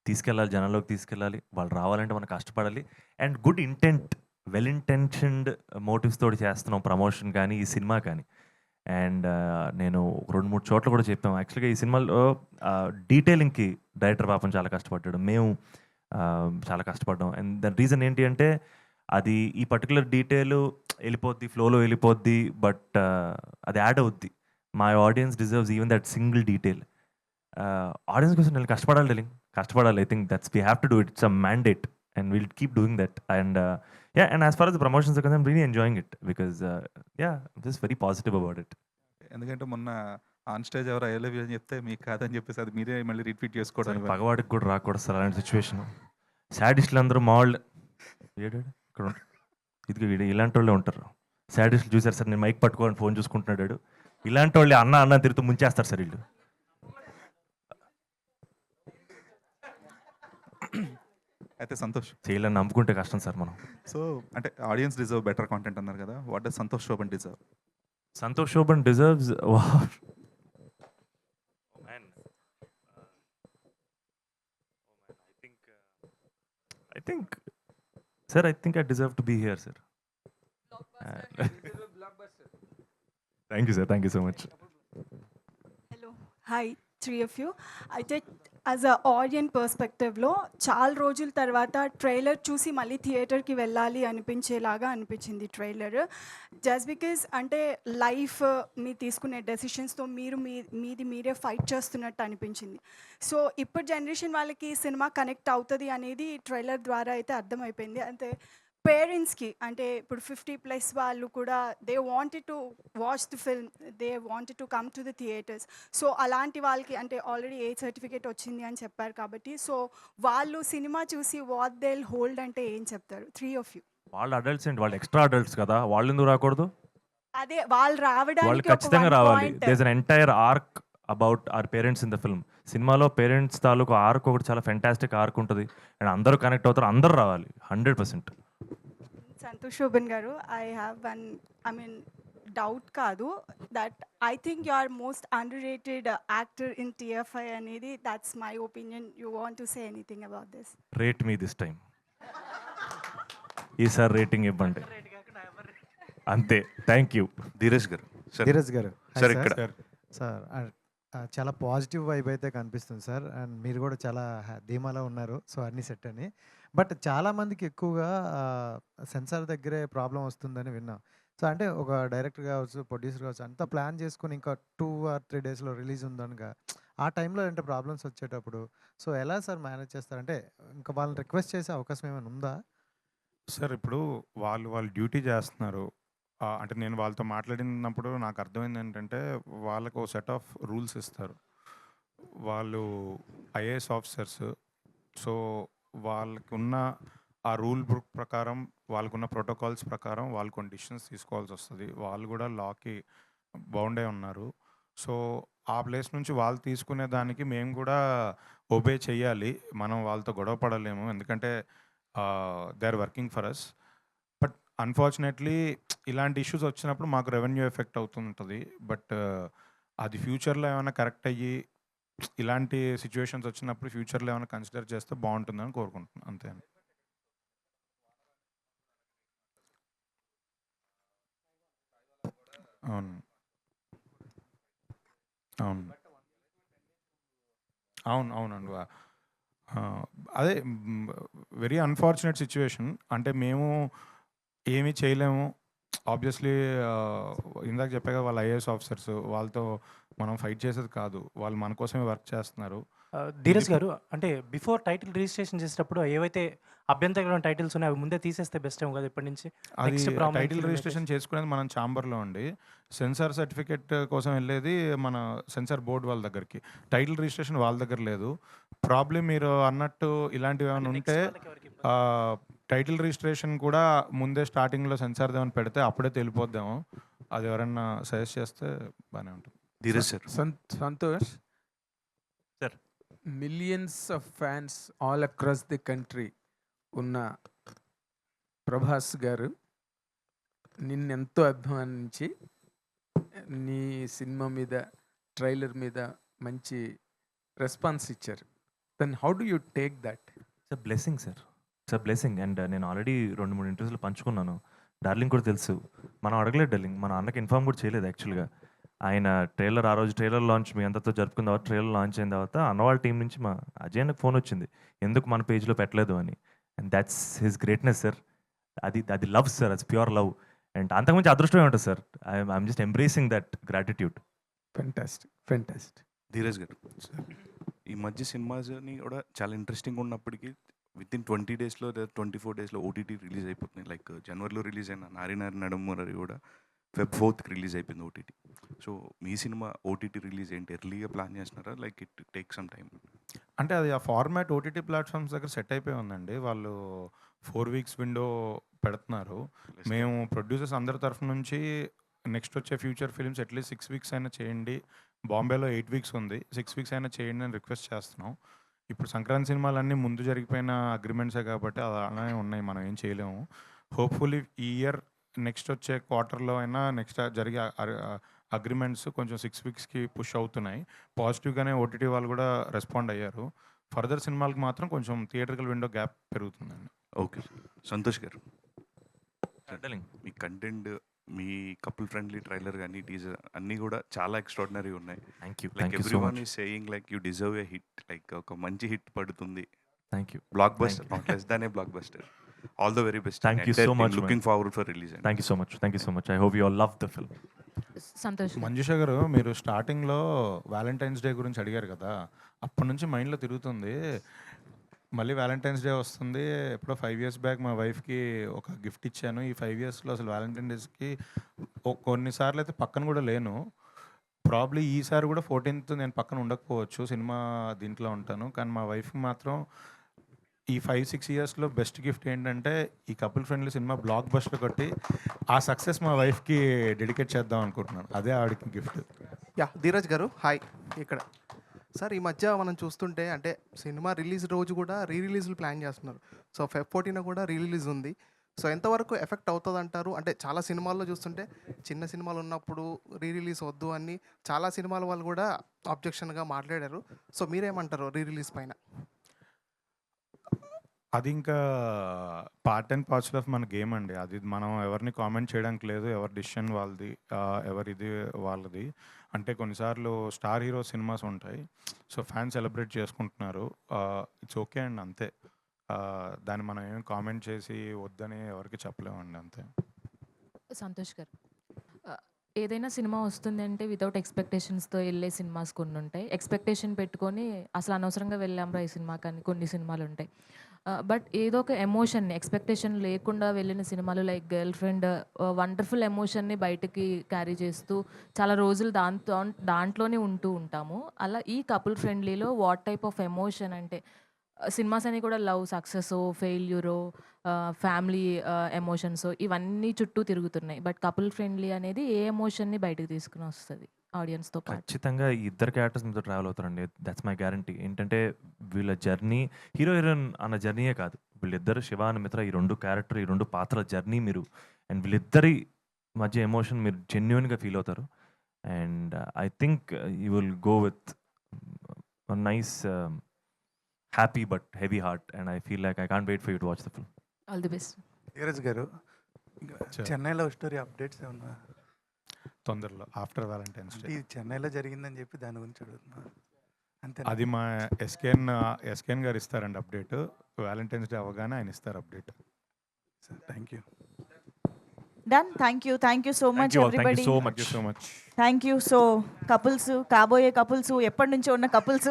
తీసుకెళ్ళాలి, జనాల్లోకి తీసుకెళ్ళాలి, వాళ్ళు రావాలంటే మనం కష్టపడాలి. And good intent, well intentioned motives తోటి చేస్తున్నాం ప్రమోషన్ కానీ ఈ సినిమా కానీ. అండ్ నేను 2-3 చోట్ల కూడా చెప్పాము యాక్చువల్గా ఈ సినిమాలో డీటెయిలింగ్కి డైరెక్టర్ పాపం చాలా కష్టపడ్డాడు, మేము చాలా కష్టపడ్డాం. అండ్ దాని రీజన్ ఏంటి అంటే అది ఈ పర్టికులర్ డీటెయిల్ వెళ్ళిపోద్ది, ఫ్లోలో వెళ్ళిపోద్ది, బట్ అది యాడ్ అవుద్ది. My audience deserves even that single detail. Audience కోసం నేను కష్టపడాలి, I think that's we have to do it. It's a mandate and will keep doing that. And Yeah, and as far as the promotions are concerned, I'm really enjoying it because, yeah, I'm just very positive about it. ఎందుకంటే మొన్న on stage ఎవరు I love you అని చెప్తే మీకు కాదని చెప్పేసి అది మీరే మళ్ళీ రిపీట్ చేసుకోవడం సార్ ఇవన్నీ. పగవాడికి కూడా రాకూడదు సార్ అలాంటి సిచ్యువేషన్. సాడిస్టులు అందరూ మా వాళ్ళు ఇక్కడ ఇదిగో వీడు ఇలాంటి వాళ్ళే ఉంటారు. సాడిస్టులు చూసారు సార్, నేను మైక్ పట్టుకోని ఫోన్ చూసుకుంటున్నాడు వాడు. ఇలాంటి వాళ్ళే అన్న అన్న తిరుగుతూ ముంచేస్తారు సార్ వీళ్ళు. అయితే సంతోష్ చేయాలని నమ్ముకుంటే కష్టం సార్ మనం. సో అంటే ఆడియన్స్ డిజర్వ్ బెటర్ కాంటెంట్ అన్నారు కదా, what does Santosh Shobhan deserve? Santosh Shobhan deserves, wow. Oh man. I think, sir, I think I deserve to be here, sir. Thank you, sir. Thank you so much. Hello hi three of you. అయితే as a ఆడియన్ పర్స్పెక్టివ్లో చాలా రోజుల తర్వాత trailer చూసి మళ్ళీ థియేటర్కి వెళ్ళాలి అనిపించేలాగా అనిపించింది trailer. Just because అంటే లైఫ్ మీ తీసుకునే డెసిషన్స్తో మీది మీరే ఫైట్ చేస్తున్నట్టు అనిపించింది. సో ఇప్పుడు జనరేషన్ వాళ్ళకి సినిమా కనెక్ట్ అవుతుంది అనేది ట్రైలర్ ద్వారా అయితే అర్థమైపోయింది. అంటే పేరెంట్స్కి అంటే ఇప్పుడు 50+ వాళ్ళు కూడా they wanted to watch the film, they wanted to come to the theatres. So అలాంటి వాళ్ళకి అంటే ఆల్రెడీ ఏ సర్టిఫికేట్ వచ్చింది అని చెప్పారు కాబట్టి సో వాళ్ళు సినిమా చూసి వాట్ దే హోల్డ్ అంటే ఏం చెప్తారు త్రీ ఆఫ్ యూ? వాళ్ళు అడల్ట్స్ అండి, వాళ్ళు ఎక్స్ట్రా అడల్ట్స్ కదా, వాళ్ళు ఎందుకు రాకూడదు? అదే వాళ్ళు వాళ్ళు రావడానికి ఖచ్చితంగా రావాలి. There is an entire arc about our parents in the film. సినిమాలో పేరెంట్స్ తాలూకు ఆర్క్ ఒకటి చాలా ఫెంటాస్టిక్ ఆర్క్ ఉంటుంది అండ్ అందరూ కనెక్ట్ అవుతారు, అందరూ రావాలి 100%. Santosh Shobhan garu, I have one doubt కాదు, that I think you are most underrated actor in TFI అనేది that's my opinion. You want to say anything about this? Rate me this time, ఈసారి rating ఇవ్వండి అంతే. Thank you. Dheeraj గారు Dheeraj garu sir ఇక్కడ sir చాలా positive vibe అయితే కనిపిస్తుంది sir. And మీరు కూడా చాలా ధీమాలో ఉన్నారు, సో అన్ని సెట్ అని. బట్ చాలామందికి ఎక్కువగా సెన్సార్ దగ్గరే ప్రాబ్లం వస్తుందని విన్నాం. సో అంటే ఒక డైరెక్టర్ కావచ్చు, ప్రొడ్యూసర్ కావచ్చు, అంతా ప్లాన్ చేసుకుని ఇంకా 2 or 3 డేస్లో రిలీజ్ ఉందనగా ఆ టైంలో అంటే ప్రాబ్లమ్స్ వచ్చేటప్పుడు సో ఎలా సార్ మేనేజ్ చేస్తారంటే ఇంకా వాళ్ళని రిక్వెస్ట్ చేసే అవకాశం ఏమైనా ఉందా? సార్ ఇప్పుడు వాళ్ళు డ్యూటీ చేస్తున్నారు. అంటే నేను వాళ్ళతో మాట్లాడినప్పుడు నాకు అర్థమైంది ఏంటంటే వాళ్ళకు ఒక సెట్ ఆఫ్ రూల్స్ ఇస్తారు. వాళ్ళు IAS ఆఫీసర్స్. సో వాళ్ళకి ఉన్న ఆ రూల్ బుక్ ప్రకారం, వాళ్ళకున్న ప్రోటోకాల్స్ ప్రకారం వాళ్ళు కొన్ని డిసిషన్స్ తీసుకోవాల్సి వస్తుంది. వాళ్ళు కూడా లాకి బౌండ్ అయి ఉన్నారు. సో ఆ ప్లేస్ నుంచి వాళ్ళు తీసుకునే దానికి మేము కూడా ఒబే చేయాలి. మనం వాళ్ళతో గొడవ పడలేము, ఎందుకంటే they are working for us. But unfortunately ఇలాంటి ఇష్యూస్ వచ్చినప్పుడు మాకు రెవెన్యూ ఎఫెక్ట్ అవుతుంటుంది. బట్ అది ఫ్యూచర్లో ఏమైనా కరెక్ట్ అయ్యి ఇలాంటి సిచ్యువేషన్స్ వచ్చినప్పుడు ఫ్యూచర్లో ఏమైనా కన్సిడర్ చేస్తే బాగుంటుందని కోరుకుంటున్నాను, అంతే. అవును అవును అవును అవునండి. అదే వెరీ అన్ఫార్చునేట్ సిచ్యువేషన్. అంటే మేము ఏమీ చేయలేము. ఆబ్వియస్లీ ఇందాక చెప్పాక వాళ్ళ IAS ఆఫీసర్స్, వాళ్ళతో మనం ఫైట్ చేసేది కాదు. వాళ్ళు మన కోసమే వర్క్ చేస్తున్నారు. ధీరజ్ గారు, అంటే బిఫోర్ టైటిల్ రిజిస్ట్రేషన్ చేసేటప్పుడు ఏవైతే అభ్యంతరకరమైన టైటిల్స్ ఉన్నాయో అవి ముందే తీసేస్తే బెస్ట్ ఏమో కదా ఇప్పటి నుంచి. అది టైటిల్ రిజిస్ట్రేషన్ చేసుకునేది మనం ఛాంబర్లో ఉండి, సెన్సార్ సర్టిఫికేట్ కోసం వెళ్ళేది మన సెన్సార్ బోర్డు వాళ్ళ దగ్గరికి. టైటిల్ రిజిస్ట్రేషన్ వాళ్ళ దగ్గర లేదు. ప్రాబ్లం మీరు అన్నట్టు ఇలాంటివి ఏమైనా ఉంటే టైటిల్ రిజిస్ట్రేషన్ కూడా ముందే స్టార్టింగ్లో సెన్సార్ దేవని పెడితే అప్పుడే తెలిపోద్దాము. అది ఎవరైనా సజెస్ట్ చేస్తే బాగానే ఉంటుంది. Dheeraj sir. Santosh sir, millions of fans all across the country ఉన్న ప్రభాస్ గారు నిన్నెంతో అభిమానించి నీ సినిమా మీద, ట్రైలర్ మీద మంచి రెస్పాన్స్ ఇచ్చారు. Then how do you take that? It's blessing sir, it's blessing. And నేను ఆల్రెడీ 2-3 ఇంటర్వ్యూస్లో పంచుకున్నాను. డార్లింగ్ కూడా తెలుసు, మనం అడగలేదు డార్లింగ్, మన అన్నకి ఇన్ఫార్మ్ కూడా చేయలేదు యాక్చువల్గా. ఆయన ట్రైలర్, ఆ రోజు ట్రైలర్ లాంచ్ మీ అందరితో జరుపుకున్న తర్వాత ట్రైలర్ లాంచ్ అయిన తర్వాత అన్నవాళ్ళ టీం నుంచి మా అజయ్ నాకు ఫోన్ వచ్చింది, ఎందుకు మన పేజ్లో పెట్టలేదు అని. And that's his greatness sir. అది లవ్ సార్, అది ప్యూర్ లవ్. అండ్ అంతకుమించి అదృష్టమే ఉంటుంది sir. I'm just embracing that gratitude. Fantastic. Dheeraj గారు, ఈ మధ్య సినిమాస్ని కూడా చాలా ఇంట్రెస్టింగ్ ఉన్నప్పటికీ విత్ ఇన్ 20 డేస్లో 24 డేస్లో ఓటీటీ రిలీజ్ అయిపోతుంది. లైక్ జనవరిలో రిలీజ్ అయిన నారి నారి నడుమురరి కూడా Feb 4th రిలీజ్ అయిపోయింది ఓటీటీ. సో మీ సినిమా ఓటీటీ రిలీజ్ ఏంటి ఎర్లీగా ప్లాన్ చేస్తున్నారా, like it take some time? అంటే అది ఆ ఫార్మాట్ ఓటీటీ ప్లాట్ఫామ్స్ దగ్గర సెట్ అయిపోయి ఉందండి. వాళ్ళు 4 వీక్స్ విండో పెడుతున్నారు. మేము ప్రొడ్యూసర్స్ అందరి తరఫు నుంచి నెక్స్ట్ వచ్చే ఫ్యూచర్ ఫిల్మ్స్ అట్లీస్ట్ 6 వీక్స్ అయినా చేయండి. బాంబేలో 8 వీక్స్ ఉంది, 6 వీక్స్ అయినా చేయండి అని రిక్వెస్ట్ చేస్తున్నాం. ఇప్పుడు సంక్రాంతి సినిమాలన్నీ ముందు జరిగిపోయిన అగ్రిమెంట్సే కాబట్టి అది అలానే ఉన్నాయి, మనం ఏం చేయలేము. హోప్ఫుల్లీ ఈ ఇయర్ నెక్స్ట్ వచ్చే క్వార్టర్లో అయినా నెక్స్ట్ జరిగే అగ్రిమెంట్స్ కొంచెం 6 వీక్స్కి పుష్ అవుతున్నాయి. పాజిటివ్గానే ఓటీటీ వాళ్ళు కూడా రెస్పాండ్ అయ్యారు. ఫర్దర్ సినిమాలకు మాత్రం కొంచెం థియేటర్కల్ విండో గ్యాప్ పెరుగుతుందండి. ఓకే సంతోష్ గారు, డర్లింగ్ మీ కంటెంట్, మీ కపుల్ ఫ్రెండ్లీ ట్రైలర్ కానీ టీజర్ అన్నీ కూడా చాలా ఎక్స్ట్రాడినరీ ఉన్నాయి. Thank you, like thank you so everyone much. Is saying like you deserve a hit, like ఒక మంచి హిట్ పడుతుంది. Thank you, blockbuster, not less than a blockbuster. All the very best. Thank you so much. Looking forward for release. Thank you so much, thank you so much. I hope you all love the film. Santosh Manjusha గారు, మీరు స్టార్టింగ్లో Valentine's day గురించి అడిగారు కదా, అప్పటి నుంచి మైండ్లో తిరుగుతుంది. మళ్ళీ వ్యాలంటైన్స్ డే వస్తుంది. ఎప్పుడో 5 years బ్యాక్ మా వైఫ్కి ఒక గిఫ్ట్ ఇచ్చాను. ఈ 5 yearsలో అసలు వ్యాలంటైన్ డేస్కి కొన్నిసార్లు అయితే పక్కన కూడా లేను. ప్రాబ్లీ ఈసారి కూడా 14th నేను పక్కన ఉండకపోవచ్చు, సినిమా దీంట్లో ఉంటాను. కానీ మా వైఫ్కి మాత్రం ఈ 5-6 yearsలో బెస్ట్ గిఫ్ట్ ఏంటంటే ఈ couple friendly cinema block buster కొట్టి ఆ సక్సెస్ మా వైఫ్కి డెడికేట్ చేద్దాం అనుకుంటున్నాను. అదే ఆవిడకి గిఫ్ట్. యా ధీరజ్ గారు హాయ్. ఇక్కడ సార్ ఈ మధ్య మనం చూస్తుంటే అంటే సినిమా రిలీజ్ రోజు కూడా రిలీజ్లు ప్లాన్ చేస్తున్నారు. సో Feb 14 కూడా రిలీజ్ ఉంది. సో ఎంతవరకు ఎఫెక్ట్ అవుతుంది అంటారు? అంటే చాలా సినిమాల్లో చూస్తుంటే చిన్న సినిమాలు ఉన్నప్పుడు రిలీజ్ వద్దు అని చాలా సినిమాల వాళ్ళు కూడా అబ్జెక్షన్గా మాట్లాడారు. సో మీరేమంటారు రిలీజ్ పైన? అది ఇంకా పార్ట్ అండ్ పార్ట్స్ ఆఫ్ మన గేమ్ అండి. అది మనం ఎవరిని కామెంట్ చేయడానికి లేదు. ఎవరి డిసిషన్ వాళ్ళది, ఎవరిది వాళ్ళది. అంటే కొన్నిసార్లు స్టార్ హీరో సినిమాస్ ఉంటాయి, సో ఫ్యాన్స్ సెలబ్రేట్ చేసుకుంటున్నారు, ఇట్స్ ఓకే అండి, అంతే. దాన్ని మనం ఏం కామెంట్ చేసి వద్దని ఎవరికి చెప్పలేమండి, అంతే. సంతోష్ గారు, ఏదైనా సినిమా వస్తుంది అంటే వితౌట్ ఎక్స్పెక్టేషన్స్తో వెళ్ళే సినిమాస్ కొన్ని ఉంటాయి. ఎక్స్పెక్టేషన్ పెట్టుకొని అసలు అనవసరంగా వెళ్ళాంరా ఈ సినిమా కానీ కొన్ని సినిమాలు ఉంటాయి. బట్ ఏదో ఒక ఎమోషన్ని ఎక్స్పెక్టేషన్ లేకుండా వెళ్ళిన సినిమాలు లైక్ గర్ల్ ఫ్రెండ్ వండర్ఫుల్ ఎమోషన్ని బయటకి క్యారీ చేస్తూ చాలా రోజులు దాంట్లోనే ఉంటూ ఉంటాము. అలా ఈ కపుల్ ఫ్రెండ్లీలో వాట్ టైప్ ఆఫ్ ఎమోషన్ అంటే సినిమాస్ అని కూడా లవ్ సక్సెస్, ఫెయిల్యూరో, ఫ్యామిలీ ఎమోషన్స్ ఇవన్నీ చుట్టూ తిరుగుతున్నాయి. బట్ కపుల్ ఫ్రెండ్లీ అనేది ఏ ఎమోషన్ని బయటకు తీసుకుని వస్తుంది ఆడియన్స్తో పాటు. ఖచ్చితంగా ఈ ఇద్దరు క్యారెక్టర్స్ మీతో ట్రావెల్ అవుతారండి. That's my guarantee. ఏంటంటే వీళ్ళ జర్నీ హీరో హీరోయిన్ అన్న జర్నీయే కాదు, వీళ్ళిద్దరు శివ అని మిత్ర, ఈ 2 క్యారెక్టర్, ఈ 2 పాత్రల జర్నీ మీరు అండ్ వీళ్ళిద్దరి మధ్య ఎమోషన్ మీరు జెన్యున్గా ఫీల్ అవుతారు. And I think you will go with nice happy but heavy heart and I feel like I can't wait for you to watch the film. All the best. Dheeraj garu, Chennai love story updates ఏమన్నా తొందరలో after Valentine's day. ఇది చెన్నైలో జరిగిందని చెప్పి దాని గురించి అడుగుతున్నా అంతే. అది మా ఎస్కేఎన్ గారు ఇస్తారండి అప్డేట్. వ్యాలంటైన్స్ డే అవగానే ఆయన ఇస్తారు update. Thank you. Done. Thank you so much everybody. So much. Thank you. So couples, కాబోయే కపుల్స్, ఎప్పటి నుంచో ఉన్న కపుల్స్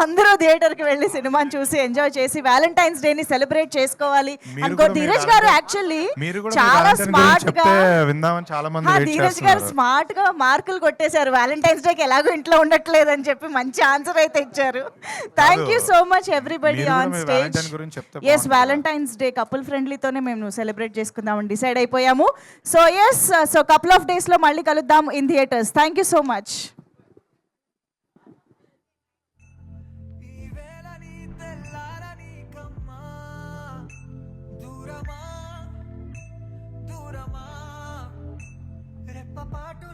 అందరూ థియేటర్కి వెళ్ళి సినిమాని చూసి ఎంజాయ్ చేసి వ్యాలంటైన్స్ డేని సెలబ్రేట్ చేసుకోవాలి అనుకో. ధీరజ్ గారు యాక్చువల్లీ చాలా స్మార్ట్ గా విందామని చాలా మంది ధీరజ్ గారు స్మార్ట్ గా మార్కులు కొట్టేశారు. వ్యాలంటైన్స్ డేకి ఎలాగో ఇంట్లో ఉండట్లేదు అని చెప్పి మంచి ఆన్సర్ అయితే ఇచ్చారు. Thank you so much everybody on stage. Yes, valentine's day couple ఫ్రెండ్లీతోనే మేము సెలబ్రేట్ చేసుకుందామని డిసైడ్ అయిపోయాము. So yes, so couple of డేస్లో మళ్ళీ కలుద్దాం in theatres. Thank you so much.